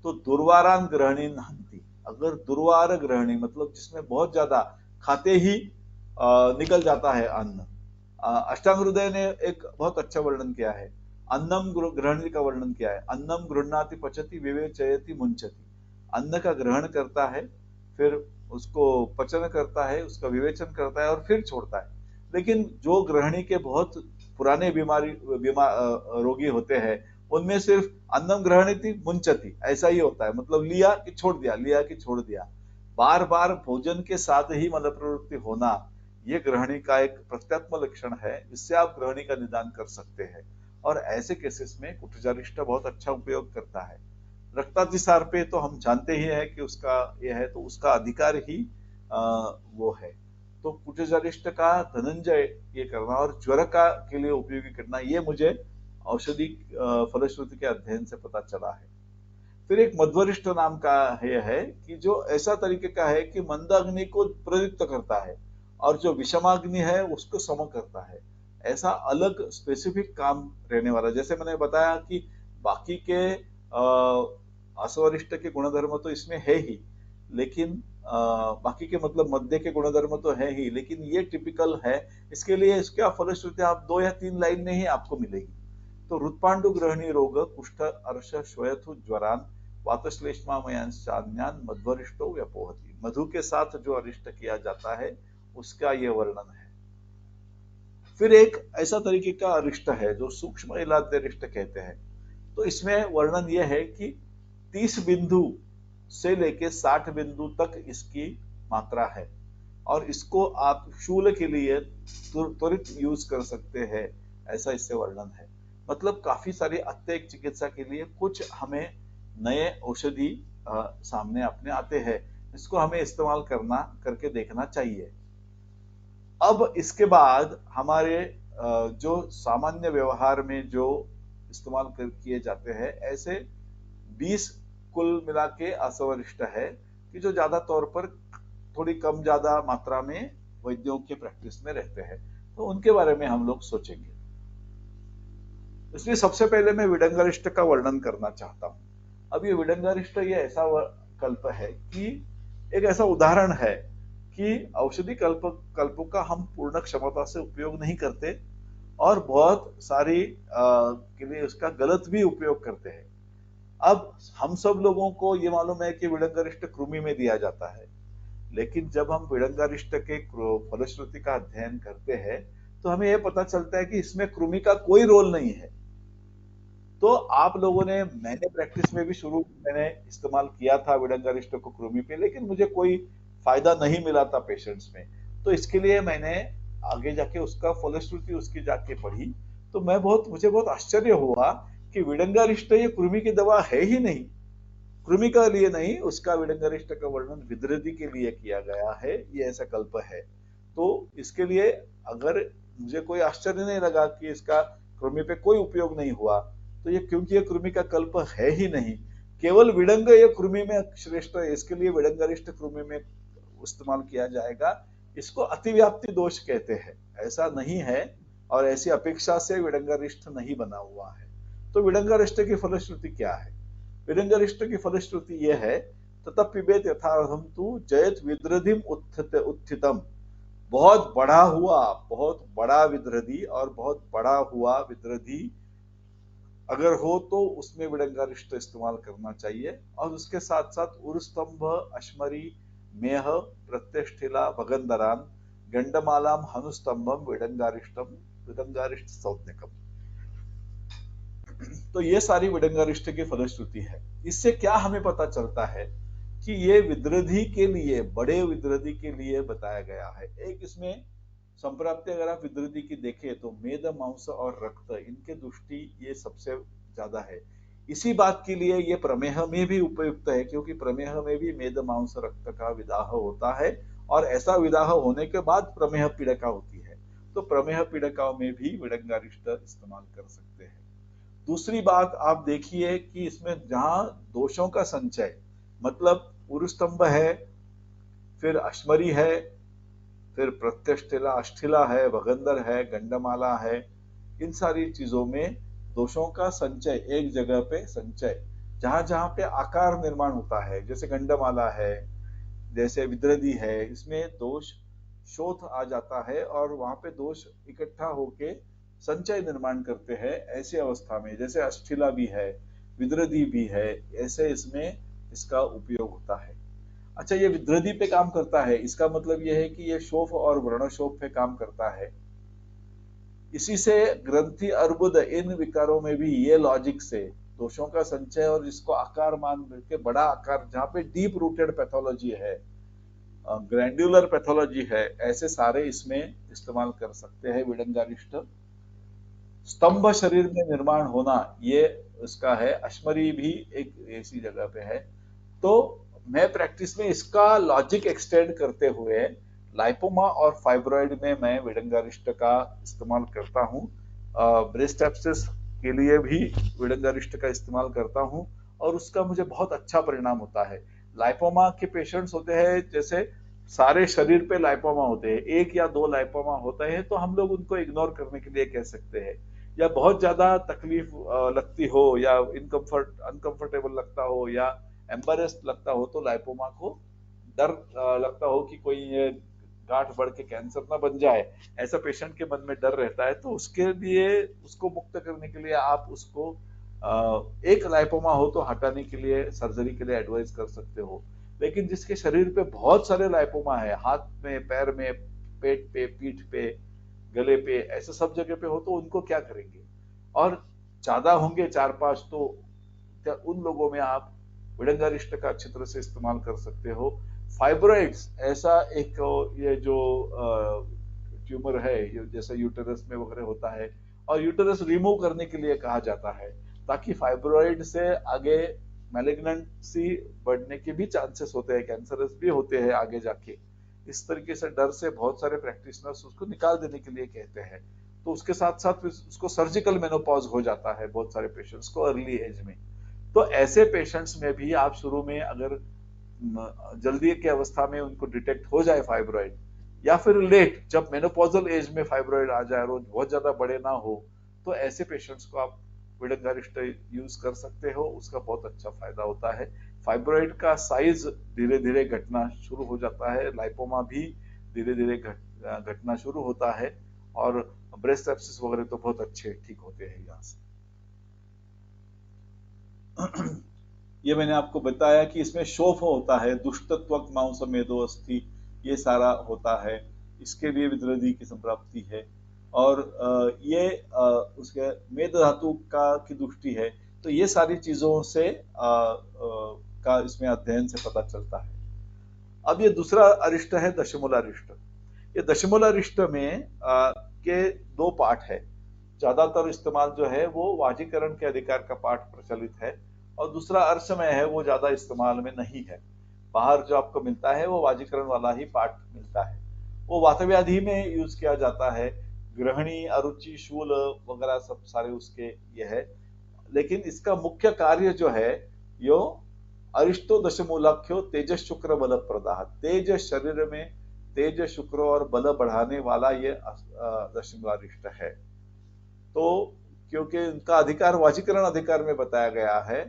तो दुर्वारान ग्रहणी हंति, अगर दुर्वार ग्रहणी मतलब जिसमें बहुत ज्यादा खाते ही निकल जाता है अन्न। अष्टांग हृदय ने एक बहुत अच्छा वर्णन किया है, अन्नम ग्रहणी का वर्णन किया है। अन्नम गृह्णाति पचति विवेचयति मुंचति, अन्न का ग्रहण करता है, फिर उसको पचन करता है, उसका विवेचन करता है और फिर छोड़ता है। लेकिन जो ग्रहणी के बहुत पुराने रोगी होते हैं, उनमें सिर्फ अन्नम ग्रहणीति मुंचति ऐसा ही होता है, मतलब लिया कि छोड़ दिया, लिया कि छोड़ दिया। बार बार भोजन के साथ ही मल प्रवृत्ति होना, ये ग्रहणी का एक प्रत्यात्म लक्षण है, जिससे आप ग्रहणी का निदान कर सकते हैं। और ऐसे केसेस में कुटजारिष्ट बहुत अच्छा उपयोग करता है। रक्तातिसार पे तो हम जानते ही है कि उसका यह है, तो उसका अधिकार ही वो है। तो कुटजारिष्ट का धनंजय ये करना और ज्वर का के लिए उपयोगी करना, ये मुझे औषधि फलश्रुति के अध्ययन से पता चला है। फिर एक मध्वरिष्ठ नाम का है कि जो ऐसा तरीके का है कि मंद अग्नि को प्रयुक्त करता है और जो विषमाग्नि है उसको सम करता है। ऐसा अलग स्पेसिफिक काम रहने वाला। जैसे मैंने बताया कि बाकी के असवरिष्ट के गुणधर्म तो इसमें है ही, लेकिन बाकी के मतलब मध्य के गुणधर्म तो है ही, लेकिन ये टिपिकल है। इसके लिए इसका फलश्रुति आप 2 या 3 लाइन में ही आपको मिलेगी। तो हृत्पांडुग्रहणी रोग, कुष्ठ, अर्श, श्वेथु, ज्वरान, वातश्लेष्मामयांश्चान्यान मध्वरिष्टो व्यपोहति। मधु के साथ जो अरिष्ट किया जाता है उसका यह वर्णन है। फिर एक ऐसा तरीके का अरिष्ट है जो सूक्ष्म इलाद्यरिष्ट कहते हैं। तो इसमें वर्णन यह है कि 30 बिंदु से लेके 60 बिंदु तक इसकी मात्रा है और इसको आप शूल के लिए त्वरित यूज कर सकते हैं, ऐसा इससे वर्णन है। मतलब काफी सारी अत्यधिक चिकित्सा के लिए कुछ हमें नए औषधि सामने अपने आते हैं, इसको हमें इस्तेमाल करके देखना चाहिए। अब इसके बाद हमारे जो सामान्य व्यवहार में जो इस्तेमाल किए जाते हैं, ऐसे 20 कुल मिला के असवरिष्ट है कि जो ज्यादा तौर पर थोड़ी कम ज्यादा मात्रा में वैद्यों के प्रैक्टिस में रहते हैं, तो उनके बारे में हम लोग सोचेंगे। इसलिए सबसे पहले मैं विडंगारिष्ट का वर्णन करना चाहता हूं। अब ये विडंगारिष्ट ये ऐसा कल्प है कि एक ऐसा उदाहरण है कि औषधि कल्पों का हम पूर्ण क्षमता से उपयोग नहीं करते और बहुत सारी के लिए उसका गलत भी उपयोग करते हैं। अब हम सब लोगों को ये मालूम है कि विडंगारिष्ट कृमि में दिया जाता है, लेकिन जब हम विडंगारिष्ट के फलश्रुति का अध्ययन करते हैं तो हमें यह पता चलता है कि इसमें कृमि का कोई रोल नहीं है। तो आप लोगों ने, मैंने प्रैक्टिस में भी मैंने इस्तेमाल किया था विडंगारिष्ट को कृमि पे, लेकिन मुझे कोई फायदा नहीं मिला था पेशेंट्स में। तो इसके लिए मैंने आगे जाके उसका फलश्रुति उसकी जाके पढ़ी, तो मुझे बहुत आश्चर्य हुआ कि विडंगारिष्ट ये कृमि की दवा है ही नहीं, कृमि के लिए नहीं, उसका विडंगारिष्ट का वर्णन विद्रधि के लिए किया गया है, ये ऐसा कल्प है। तो इसके लिए अगर मुझे कोई आश्चर्य नहीं लगा कि इसका कृमि पे कोई उपयोग नहीं हुआ, तो ये क्योंकि ये कृमि का कल्प है ही नहीं, केवल विडंग ये कृमि में श्रेष्ठ है, इसके लिए विडंगारिष्ट कृमि में इस्तेमाल किया जाएगा। इसको अतिव्याप्ति दोष कहते हैं, ऐसा नहीं है और ऐसी अपेक्षा से विडंगारिष्ट नहीं बना हुआ है। तो विडंगारिष्ट की फलश्रुति क्या है? विडंगारिष्ट की फलश्रुति यह है, ततः पिबेत यथार्थम तु जयत विद्रधिम उत्थितम। बहुत बड़ा विद्रधि और बहुत बड़ा हुआ विद्रधि अगर हो तो उसमें विडंगारिष्ट इस्तेमाल करना चाहिए। और उसके साथ साथ उरुस्तंभ, अश्मरी, मेह, प्रत्यष्ठिला, भगंदरान, गंडमालाम, हनुस्तंभम, विडंगारिष्ट सौज्ञकम। तो ये सारी विडंगारिष्ट की फलश्रुति है। इससे क्या हमें पता चलता है कि ये विद्रधि के लिए, बड़े विद्रधि के लिए बताया गया है। एक इसमें संप्राप्ति अगर आप विद्रधि की देखें तो मेद, मांस और रक्त, इनके दृष्टि ये सबसे ज्यादा है। इसी बात के लिए ये प्रमेह में भी उपयुक्त है, क्योंकि प्रमेह में भी मेद, मांस, रक्त का विदाह होता है और ऐसा विदाह होने के बाद प्रमेह पीड़िका होती है। तो प्रमेह पीड़िकाओं में भी विडंगारिष्ट इस्तेमाल कर सकते हैं। दूसरी बात आप देखिए कि इसमें जहां दोषों का संचय, मतलब उरुस्तंभ है, फिर अश्मरी है, फिर प्रत्यष्ठिला, अष्ठिला है, भगंदर है, गंडमाला है, इन सारी चीजों में दोषों का संचय, एक जगह पे संचय, जहां जहां पे आकार निर्माण होता है, जैसे गंडमाला है, जैसे विद्रधि है, इसमें दोष शोथ आ जाता है और वहां पे दोष इकट्ठा होके संचय निर्माण करते हैं। ऐसी अवस्था में जैसे अष्ठिला भी है, विद्रधि भी है, ऐसे इसमें इसका उपयोग होता है। अच्छा, ये विद्रधि पे काम करता है, इसका मतलब यह है कि ये शोफ और व्रणशोफ पे काम करता है। इसी से ग्रंथि, अर्बुद, इन विकारों में भी ये लॉजिक से दोषों का संचय और इसको आकार मान के बड़ा आकार, जहां पे डीप रूटेड पैथोलॉजी है, ग्रैंड्युलर पैथोलॉजी है, ऐसे सारे इसमें इस्तेमाल कर सकते हैं विडंगारिष्ट। स्तंभ शरीर में निर्माण होना, ये उसका है। अश्मरी भी एक ऐसी जगह पे है। तो मैं प्रैक्टिस में इसका लॉजिक एक्सटेंड करते हुए लाइपोमा और फाइब्रॉइड में मैं विडंगारिष्ट का इस्तेमाल करता हूँ। ब्रेस्ट एब्सेस के लिए भी विडंगारिष्ट का इस्तेमाल करता हूँ और उसका मुझे बहुत अच्छा परिणाम होता है। लाइपोमा के पेशेंट्स होते हैं, जैसे सारे शरीर पे लाइपोमा होते हैं, 1 या 2 लाइपोमा होते हैं, तो हम लोग उनको इग्नोर करने के लिए कह सकते हैं। या बहुत ज्यादा तकलीफ लगती हो या अनकंफर्टेबल लगता हो या एम्बेरेस्ड लगता हो, तो लाइपोमा को डर लगता हो कि कोई ये गांठ बढ़ के कैंसर ना बन जाए, ऐसा पेशेंट के मन में डर रहता है। तो उसके लिए, उसको मुक्त करने के लिए आप उसको एक लाइपोमा हो तो हटाने के लिए सर्जरी के लिए एडवाइस कर सकते हो। लेकिन जिसके शरीर पे बहुत सारे लाइपोमा है, हाथ में, पैर में, पेट पे, पीठ पे, गले पे, ऐसे सब जगह पे हो, तो उनको क्या करेंगे? और ज्यादा होंगे 4-5, तो क्या उन लोगों में आप विडंगारिष्ट का अच्छी तरह से इस्तेमाल कर सकते हो। फाइब्रॉइड्स ऐसा एक ये जो ट्यूमर है, जैसे यूटेरस में वगैरह होता है, और यूटेरस रिमूव करने के लिए कहा जाता है, ताकि फाइब्रॉइड से आगे मैलिग्नेंसी बढ़ने के भी चांसेस होते हैं, कैंसरस भी होते हैं आगे जाके। इस तरीके से डर से बहुत सारे प्रैक्टिशनर्स उसको निकाल देने के लिए कहते हैं। तो उसके साथ साथ उसको सर्जिकल मेनोपॉज हो जाता है बहुत सारे पेशेंट्स को अर्ली एज में। तो ऐसे पेशेंट्स में भी आप शुरू में अगर जल्दी की अवस्था में उनको डिटेक्ट हो जाए फाइब्रॉइड, या फिर लेट जब मेनोपॉजल एज में फाइब्रॉइड आ जाए, रोज बहुत ज्यादा बड़े ना हो, तो ऐसे पेशेंट्स को आप विडंगारिष्ट यूज कर सकते हो। उसका बहुत अच्छा फायदा होता है। फाइब्रॉइड का साइज धीरे धीरे घटना शुरू हो जाता है, लाइपोमा भी धीरे धीरे घटना शुरू होता है, और ब्रेस्ट एब्सिस वगैरह तो बहुत अच्छे ठीक होते हैं यहाँ से। ये मैंने आपको बताया कि इसमें शोफ होता है, दुष्टत्वक मांस मेदो अस्थि, ये सारा होता है, इसके लिए विद्रदी की संप्राप्ति है। और ये उसके मेद धातु का की दृष्टि है। तो ये सारी चीजों से का इसमें अध्ययन से पता चलता है। अब ये दूसरा अरिष्ट है दशमूलारिष्ट। ये दशमूलारिष्ट में के दो पाठ है। ज्यादातर इस्तेमाल जो है वो वाजीकरण के अधिकार का पाठ प्रचलित है, और दूसरा अर्शमय है, वो ज्यादा इस्तेमाल में नहीं है। बाहर जो आपको मिलता है वो वाजीकरण वाला ही पाठ मिलता है। वो वातव्याधि में यूज किया जाता है, ग्रहणी, अरुचि, शूल वगैरह सब सारे उसके ये है। लेकिन इसका मुख्य कार्य जो है, यो अरिष्टो दशमूलाख्यो तेजस शुक्र बल प्रदाह, तेज शरीर में तेज, शुक्र और बल बढ़ाने वाला ये दशमूलारिष्ट है। तो क्योंकि उनका अधिकार वाजीकरण अधिकार में बताया गया है,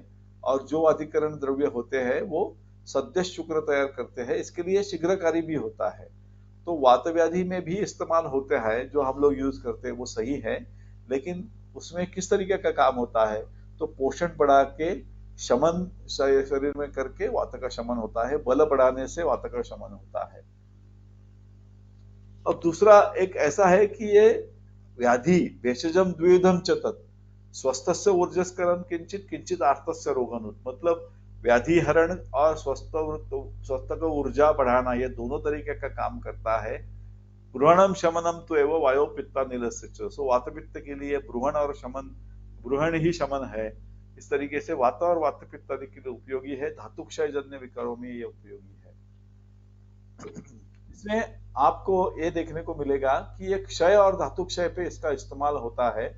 और जो वाजीकरण द्रव्य होते हैं वो सद्य शुक्र तैयार करते हैं, इसके लिए शीघ्रकारी भी होता है। तो वातव्याधि में भी इस्तेमाल होते हैं, जो हम लोग यूज करते हैं वो सही है। लेकिन उसमें किस तरीके का काम होता है? तो पोषण बढ़ा के शमन शरीर में करके वात का शमन होता है, बल बढ़ाने से वात का शमन होता है। अब दूसरा एक ऐसा है कि ये व्याधि भेषजम द्विविधम च तत् स्वस्थस्य ऊर्जस्करण किंचित किंचित आर्तस्य रोगनुत, मतलब व्याधि हरण और स्वस्थ को ऊर्जा बढ़ाना, ये दोनों तरीके का काम करता है। ब्रूहणम शमनम तो एवं वायो पित्ता निलस्य, सो वात पित्त के लिए ब्रूहण और शमन, ब्रूहण ही शमन है। इस तरीके से वात और वात पित्त आदि के लिए उपयोगी है। धातु क्षय जन्य विकारों में ये उपयोगी है। इसमें आपको ये देखने को मिलेगा कि एक क्षय और धातु क्षय पे इसका इस्तेमाल होता है।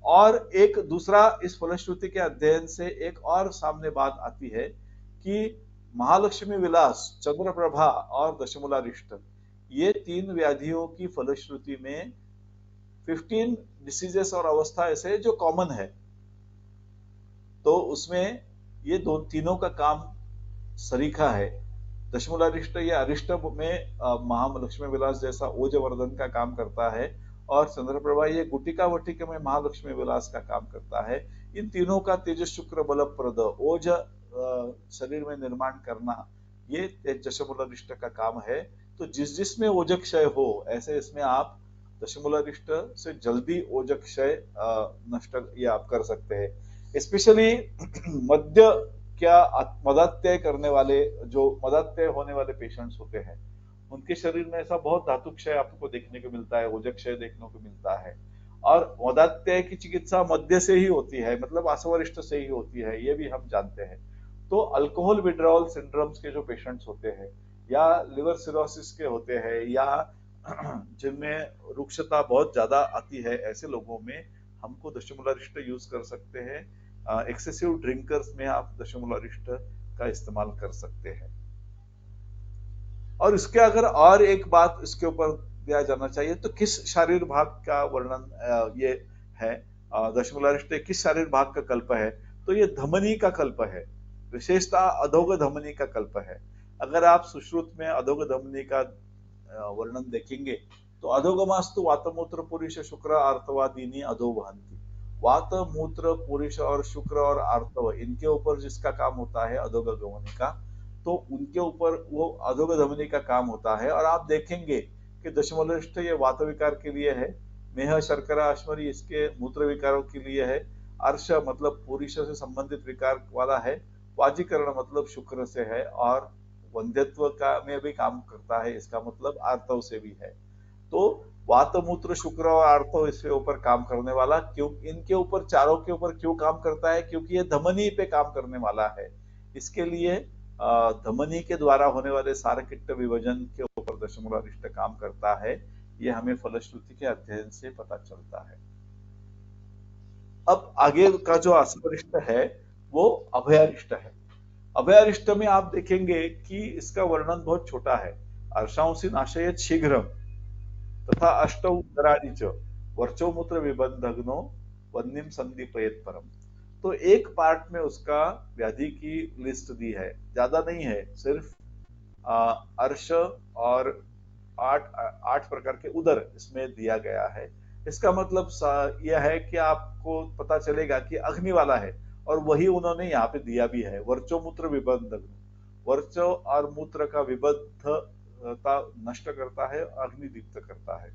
और एक दूसरा, इस फलश्रुति के अध्ययन से एक और सामने बात आती है कि महालक्ष्मी विलास, चंद्रप्रभा और दशमूलारिष्ट, ये तीन व्याधियों की फलश्रुति में 15 डिसीजेस और अवस्था ऐसे जो कॉमन है। तो उसमें ये दो तीनों का काम सरीखा है। दशमूलारिष्ट या अरिष्ट में महालक्ष्मी विलास जैसा ओज वर्धन का काम करता है, और चंद्रप्रभा ये गुटिका वटिका में महालक्ष्मी विलास का काम करता है। इन तीनों का तेजस शुक्र बल प्रद ओज शरीर में निर्माण करना, ये दशमूलारिष्ट का काम है। तो जिस जिसमें ओज क्षय हो, ऐसे इसमें आप दशमूलारिष्ट से जल्दी ओज क्षय नष्ट ये आप कर सकते हैं। स्पेशली मध्य क्या मदात्यय करने वाले, जो मदात्यय होने वाले पेशेंट्स होते हैं, उनके शरीर में ऐसा बहुत धातु क्षय आपको देखने को मिलता है, ओज क्षय देखने को मिलता है। और मदात्यय की चिकित्सा मध्य से ही होती है, मतलब आसवरिष्ठ से ही होती है, ये भी हम जानते हैं। तो अल्कोहल विड्रॉल सिंड्रोम्स के जो पेशेंट्स होते हैं, या लिवर सिरोसिस के होते हैं, या जिनमें रुक्षता बहुत ज्यादा आती है, ऐसे लोगों में हमको दशमूलारिष्ट यूज कर सकते हैं। एक्सेसिव ड्रिंकर्स में आप दशमूलारिष्ट का इस्तेमाल कर सकते हैं। और इसके अगर और एक बात इसके ऊपर दिया जाना चाहिए, तो किस शारीर भाग का वर्णन ये है, दशमूलारिष्ट किस शारीर भाग का कल्प है? तो ये धमनी का कल्प है, विशेषतः अधोग धमनी का कल्प है। अगर आप सुश्रुत में अधोग धमनी का वर्णन देखेंगे तो अधोगमास्तु वातमूत्र पुरुष शुक्र आर्तवादीनी अधोवहंती। वात मूत्र पुरुष और शुक्र और आर्तव इनके ऊपर जिसका काम होता है अधोगमनी का, तो उनके ऊपर वो अधोगमनी का काम होता है। और आप देखेंगे कि दशमलष्ट ये वात विकार के लिए है, मेह शर्करा अश्मरी इसके मूत्र विकारों के लिए है, अर्श मतलब पुरुष से संबंधित विकार वाला है, वाजीकरण मतलब शुक्र से है, और वंध्यत्व का में भी काम करता है, इसका मतलब आर्तव से भी है। तो वात मूत्र शुक्र और आर्तव इसके ऊपर काम करने वाला, क्यों इनके ऊपर चारों के ऊपर क्यों काम करता है, क्योंकि ये धमनी पे काम करने वाला है। इसके लिए धमनी के द्वारा होने वाले सारकिट्ट विभाजन के ऊपर दशमूलारिष्ट काम करता है। ये हमें फलश्रुति के अध्ययन से पता चलता है। अब आगे का जो असमरिष्ट है वो अभयारिष्ट है। अभयारिष्ट में आप देखेंगे कि इसका वर्णन बहुत छोटा है। अर्षांसी नाशयत शीघ्रम तथा अष्टौ उदराणि च वर्चो मूत्र विबंधग्नो वन्यम संदीपयेत परम। तो एक पार्ट में उसका व्याधि की लिस्ट दी है, ज्यादा नहीं है, सिर्फ अर्श और आठ प्रकार के उदर इसमें दिया गया है। इसका मतलब यह है कि आपको पता चलेगा कि अग्नि वाला है, और वही उन्होंने यहाँ पे दिया भी है। वर्चो मूत्र विबंध, वर्चो और मूत्र का विबद्धता नष्ट करता है, अग्नि दीप्त करता है।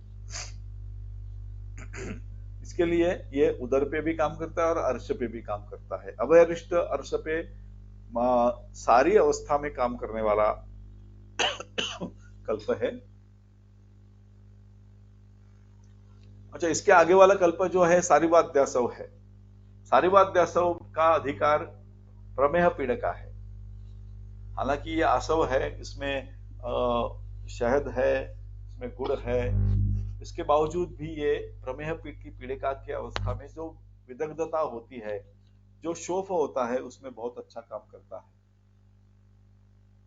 इसके लिए ये उदर पे भी काम करता है और अर्श पे भी काम करता है। अभयरिष्ट अर्श पे सारी अवस्था में काम करने वाला कल्प है। अच्छा, इसके आगे वाला कल्प जो है सारिवाद्यासव है। सारिवाद्यासव का अधिकार प्रमेह पीड़ का है। हालांकि ये आसव है, इसमें शहद है, इसमें गुड़ है, इसके बावजूद भी ये प्रमेह पीड़ की पीड़िका की अवस्था में जो विदग्धता होती है, जो शोफ होता है, उसमें बहुत अच्छा काम करता है।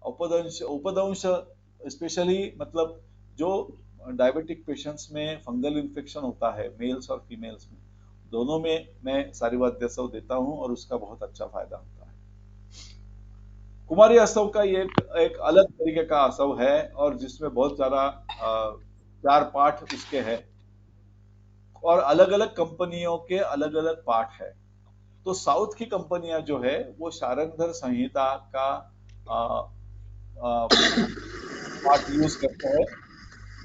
उपदंश स्पेशली मतलब जो डायबिटिक पेशेंट्स में फंगल इन्फेक्शन होता है, मेल्स और फीमेल्स में, दोनों में मैं सारिवाद्यासव देता हूं और उसका बहुत अच्छा फायदा होता है। कुमारी आसव का ये एक अलग तरीके का आसव है, और जिसमें बहुत सारा 4 पाठ इसके हैं, और अलग अलग कंपनियों के अलग अलग पाठ है। तो साउथ की कंपनियां जो है वो शारंगधर संहिता का पाठ यूज करते हैं,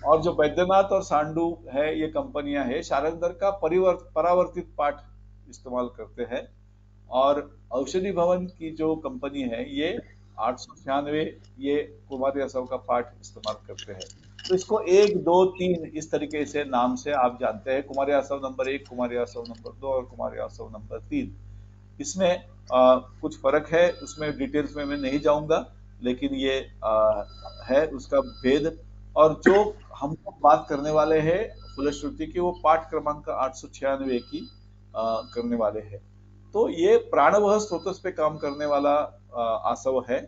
और जो बैद्यनाथ और सांडू है ये कंपनियां है शारंगधर का परावर्तित पाठ इस्तेमाल करते हैं। और औषधि भवन की जो कंपनी है ये 896 ये कुमारी आसव का पाठ इस्तेमाल करते हैं। तो इसको 1, 2, 3 इस तरीके से नाम से आप जानते हैं, कुमारी आसव नंबर 1, कुमारी आसव नंबर 2 और कुमारी आसव नंबर 3। इसमें कुछ फर्क है, उसमें डिटेल्स में मैं नहीं जाऊंगा, लेकिन ये है उसका भेद। और जो हम बात करने वाले हैं फलश्रुति की, वो पाठ क्रमांक 896 की करने वाले हैं। तो ये प्राणवह स्रोतस पे काम करने वाला आसव है।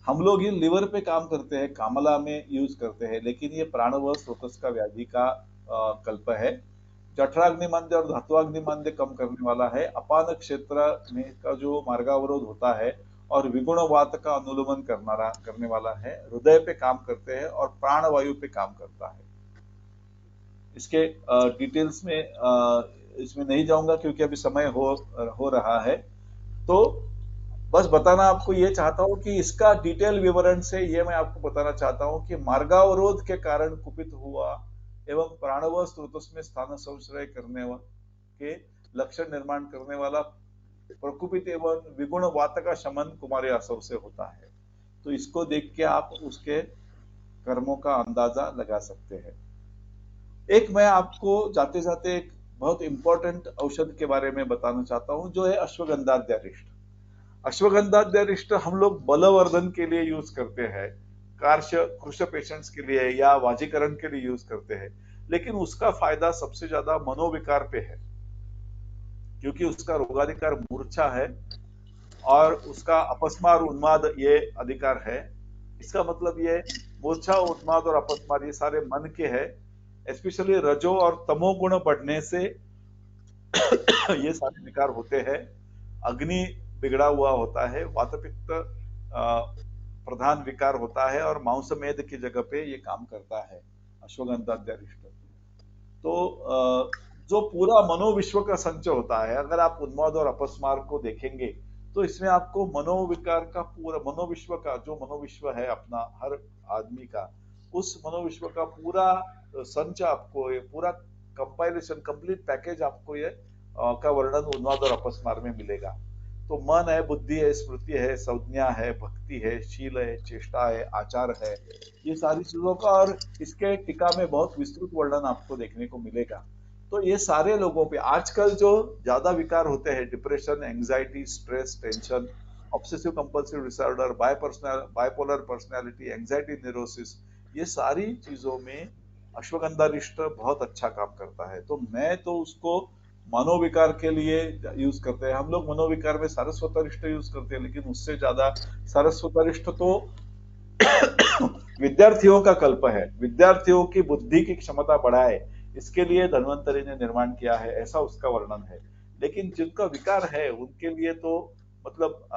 हम लोग ये लिवर पे काम करते हैं, कामला में यूज करते हैं, लेकिन ये प्राणवह स्रोतस का व्याधि का कल्प है। जठराग्निमांद्य और धातुअग्निमांद्य कम करने वाला है। अपान क्षेत्र में का जो मार्गावरोध होता है और विगुणवात का अनुलोमन करने वाला है। हृदय पे काम करते हैं और प्राणवायु पे काम करता है। इसके डिटेल्स में इसमें नहीं जाऊंगा क्योंकि अभी समय हो रहा है। तो बस बताना आपको ये चाहता हूं कि इसका डिटेल विवरण से ये मैं आपको बताना चाहता हूं कि मार्गावरोध के कारण कुपित हुआ एवं प्राणवह स्रोतस में स्थान संश्रय करने के लक्षण निर्माण करने वाला प्रकुपित एवं विगुण वात का शमन कुमारी आसव से होता है। तो इसको देख के आप उसके कर्मों का अंदाजा लगा सकते हैं। एक मैं आपको जाते जाते एक बहुत इंपॉर्टेंट औषध के बारे में बताना चाहता हूं, जो है अश्वगंधाद्यारिष्ट। अश्वगंधाद्यारिष्ट हम लोग बलवर्धन के लिए यूज करते हैं, कृश पेशेंट्स के लिए या वाजीकरण के लिए यूज करते हैं, लेकिन उसका फायदा सबसे ज्यादा मनोविकार पे है, क्योंकि उसका रोगाधिकार मूर्छा है और उसका अपस्मार उन्माद ये अधिकार है। इसका मतलब ये मूर्छा, उन्माद और अपस्मार ये सारे मन के हैं। स्पेशली रजो और तमोगुण बढ़ने से ये सारे विकार होते हैं। अग्नि बिगड़ा हुआ होता है, वातपित्त प्रधान विकार होता है और मांसमेध की जगह पे ये काम करता है अश्वगंधाध्यरिष्ट। तो जो पूरा मनोविश्व का संचय होता है, अगर आप उन्माद और अपस्मार को देखेंगे तो इसमें आपको मनोविकार का पूरा मनोविश्व का जो मनोविश्व है अपना हर आदमी का, उस मनोविश्व का पूरा संचय आपको, ये पूरा कंपाइलेशन कंप्लीट पैकेज आपको ये का वर्णन उन्माद और अपस्मार में मिलेगा। तो मन है, बुद्धि है, स्मृति है, संज्ञा है, भक्ति है, शील है, चेष्टा है, आचार है, ये सारी चीजों का और इसके टीका में बहुत विस्तृत वर्णन आपको देखने को मिलेगा। तो ये सारे लोगों पे आजकल जो ज्यादा विकार होते हैं, depression, anxiety, stress, tension, obsessive compulsive disorder, bipolar personality, anxiety neurosis, ये सारी चीजों में अश्वगंधारिष्ट बहुत अच्छा काम करता है। तो मैं तो उसको मनोविकार के लिए यूज करते हैं। हम लोग मनोविकार में सारस्वतारिष्ट यूज करते हैं, लेकिन उससे ज्यादा सारस्वतारिष्ट तो विद्यार्थियों का कल्प है, विद्यार्थियों की बुद्धि की क्षमता बढ़ाए, इसके लिए धन्वंतरि ने निर्माण किया है, ऐसा उसका वर्णन है। लेकिन जिनका विकार है उनके लिए तो मतलब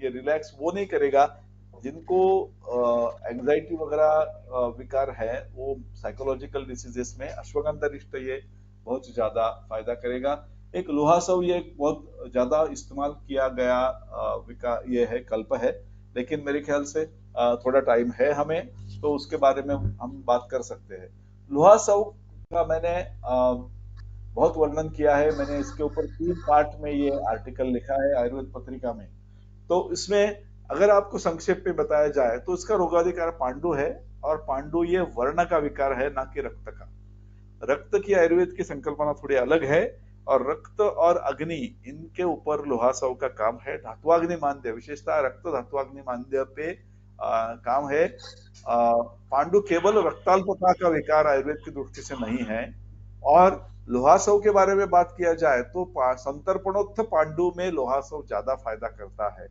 ये रिलैक्स वो नहीं करेगा। जिनको एंजाइटी वगैरह विकार है, वो साइकोलॉजिकल डिसीजेस में अश्वगंधारिष्ट ये बहुत ज्यादा फायदा करेगा। एक लोहासव ये बहुत ज्यादा इस्तेमाल किया गया विकार ये है, कल्प है, लेकिन मेरे ख्याल से थोड़ा टाइम है हमें, तो उसके बारे में हम बात कर सकते हैं। लोहासव का मैंने बहुत वर्णन किया है, मैंने इसके ऊपर 3 पार्ट में ये आर्टिकल लिखा है आयुर्वेद पत्रिका में। तो इसमें अगर आपको संक्षेप में बताया जाए तो इसका रोगाधिकार पांडु है, और पांडु ये वर्ण का विकार है, ना कि रक्त का। रक्त की आयुर्वेद की संकल्पना थोड़ी अलग है, और रक्त और अग्नि इनके ऊपर लोहासव का काम है। धात्वाग्नि मांद्य, विशेषतः रक्त धात्वाग्नि मांद्य पे काम है। पांडु केवल रक्ताल्पता का विकार आयुर्वेद की दृष्टि से नहीं है। और लोहासव के बारे में बात किया जाए तो संतर्पणोत्थ पांडु में लोहासव ज्यादा फायदा करता है।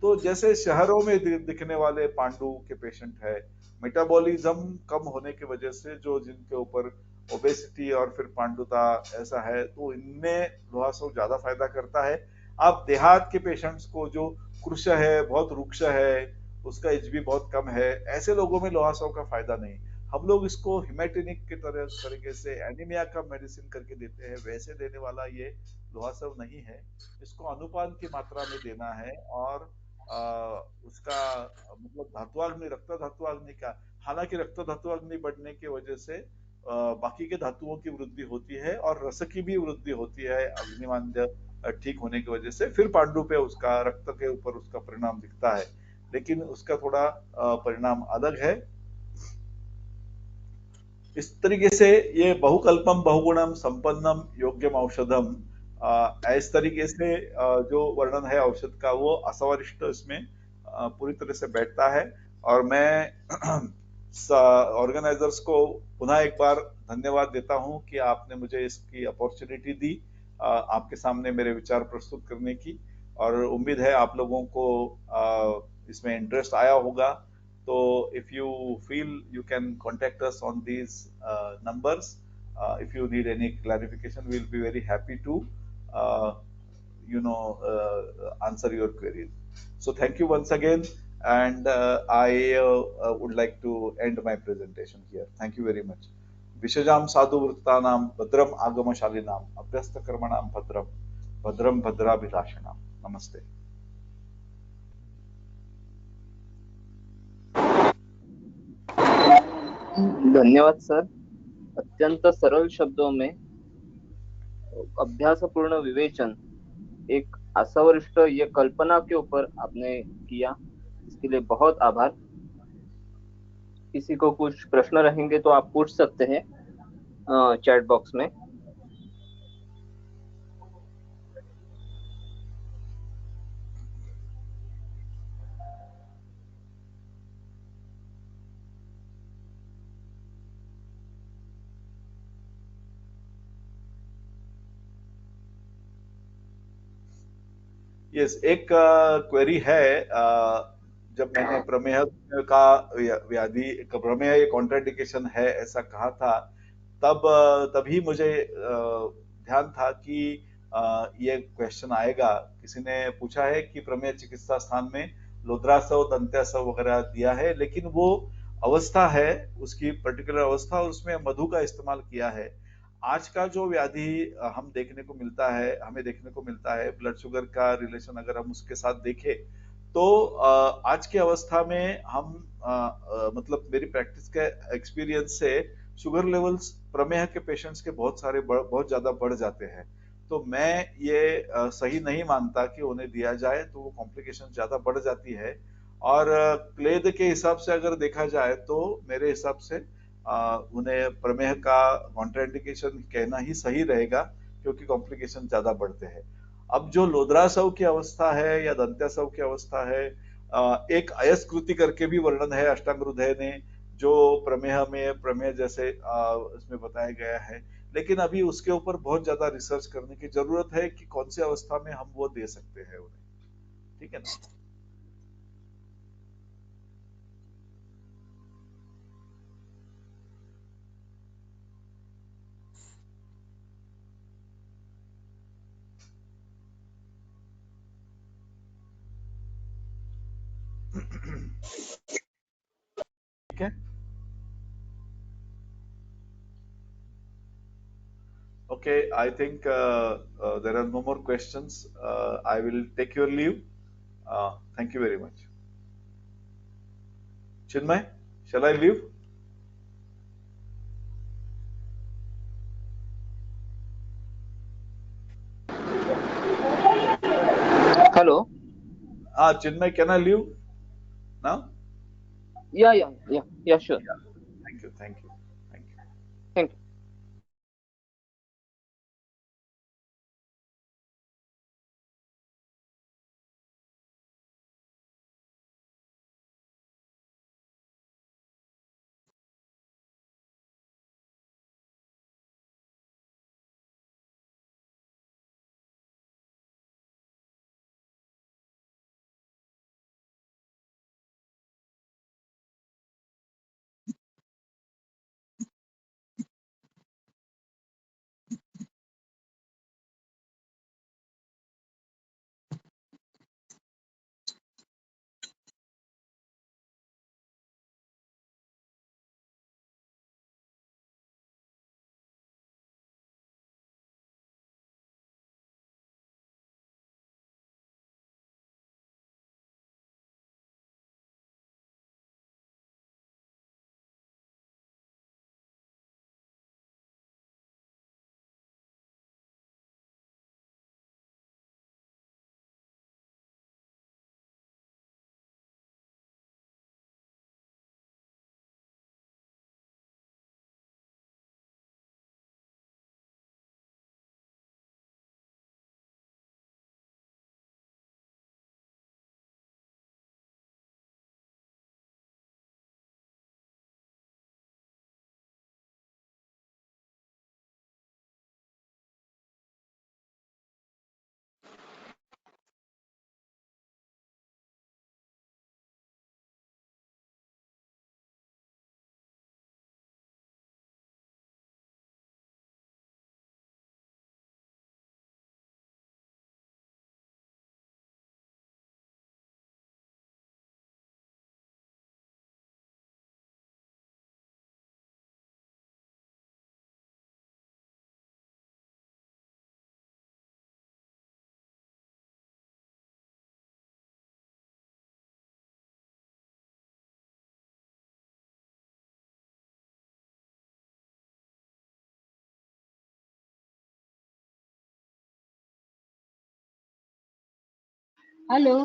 तो जैसे शहरों में दिखने वाले पांडु के पेशेंट है, मेटाबॉलिज्म कम होने की वजह से जो जिनके ऊपर ओबेसिटी और फिर पांडुता ऐसा है, तो इनमें लोहासव ज्यादा फायदा करता है। आप देहात के पेशेंट्स को जो कृश है, बहुत रुक्ष है, उसका एचबी बहुत कम है, ऐसे लोगों में लोहासव का फायदा नहीं। हम लोग इसको हिमेटिनिक के तरीके से एनीमिया का मेडिसिन करके देते हैं, वैसे देने वाला ये लोहासव नहीं है। इसको अनुपान की मात्रा में देना है, और उसका मतलब धात्वाग्नि, रक्त धात्वाग्नि का, हालांकि रक्त धात्वाग्नि बढ़ने की वजह से बाकी के धातुओं की वृद्धि होती है और रस की भी वृद्धि होती है अग्निमांद्य ठीक होने की वजह से। फिर पांडु पे उसका रक्त के ऊपर उसका परिणाम दिखता है, लेकिन उसका थोड़ा परिणाम अलग है। इस तरीके से ये बहुकल्पम बहुगुणम संपन्नम योग्यम औषधम, इस तरीके से जो वर्णन है औषध का वो असवरिष्ट इसमें पूरी तरह से बैठता है। और मैं ऑर्गेनाइजर्स को पुनः एक बार धन्यवाद देता हूं कि आपने मुझे इसकी अपॉर्चुनिटी दी आपके सामने मेरे विचार प्रस्तुत करने की, और उम्मीद है आप लोगों को इसमें इंटरेस्ट आया होगा। तो if you feel, you can contact us on these numbers. If you need any clarification, we'll be very happy to uh, answer your queries. So thank you once again, and I would like to end my presentation here. Thank you very much. Vishajam sadhu vrtanam bhadram agamaशालिनाम अभ्यस्त कर्मणाम भद्रम भद्रम भद्राभिलाषिणाम। नमस्ते। धन्यवाद sir. अत्यंत सरल शब्दों में अभ्यासपूर्ण विवेचन, एक असवरिष्ट ये कल्पना के ऊपर आपने किया, इसके लिए बहुत आभार। किसी को कुछ प्रश्न रहेंगे तो आप पूछ सकते हैं चैट बॉक्स में। यस, एक क्वेरी है। जब मैंने प्रमेह का व्याधि प्रमेह कॉन्ट्राइंडिकेशन है ऐसा कहा था, तभी मुझे ध्यान था कि ये क्वेश्चन आएगा। किसी ने पूछा है कि प्रमेह चिकित्सा स्थान में लोद्रासव दंत्यासव वगैरह दिया है, लेकिन वो अवस्था है, उसकी पर्टिकुलर अवस्था, और उसमें मधु का इस्तेमाल किया है। आज का जो व्याधि हम देखने को मिलता है, हमें देखने को मिलता है, ब्लड शुगर का रिलेशन अगर हम उसके साथ देखें, तो आज की अवस्था में हम मतलब मेरी प्रैक्टिस के एक्सपीरियंस से शुगर लेवल्स प्रमेह के पेशेंट्स के बहुत ज्यादा बढ़ जाते हैं। तो मैं ये सही नहीं मानता कि उन्हें दिया जाए, तो वो कॉम्प्लिकेशन ज्यादा बढ़ जाती है। और क्लेद के हिसाब से अगर देखा जाए तो मेरे हिसाब से उन्हें प्रमेह का कॉन्ट्राइंडिकेशन कहना ही सही रहेगा, क्योंकि कॉम्प्लिकेशन ज्यादा बढ़ते हैं। अब जो लोद्रासव की अवस्था है या दंत्यासव की अवस्था है, एक अयस्कृति करके भी वर्णन है अष्टांग हृदय ने, जो प्रमेह में प्रमेह जैसे इसमें बताया गया है। लेकिन अभी उसके ऊपर बहुत ज्यादा रिसर्च करने की जरूरत है कि कौन सी अवस्था में हम वो दे सकते हैं उन्हें। ठीक है ना? ठीक है। Okay, I think there are no more questions. I will take your leave. Thank you very much. Chinmay, shall I leave? Hello. Chinmay, can I leave now? Yeah, sure. Yeah. Thank you. Thank you. Thank you. Thank you. Hello.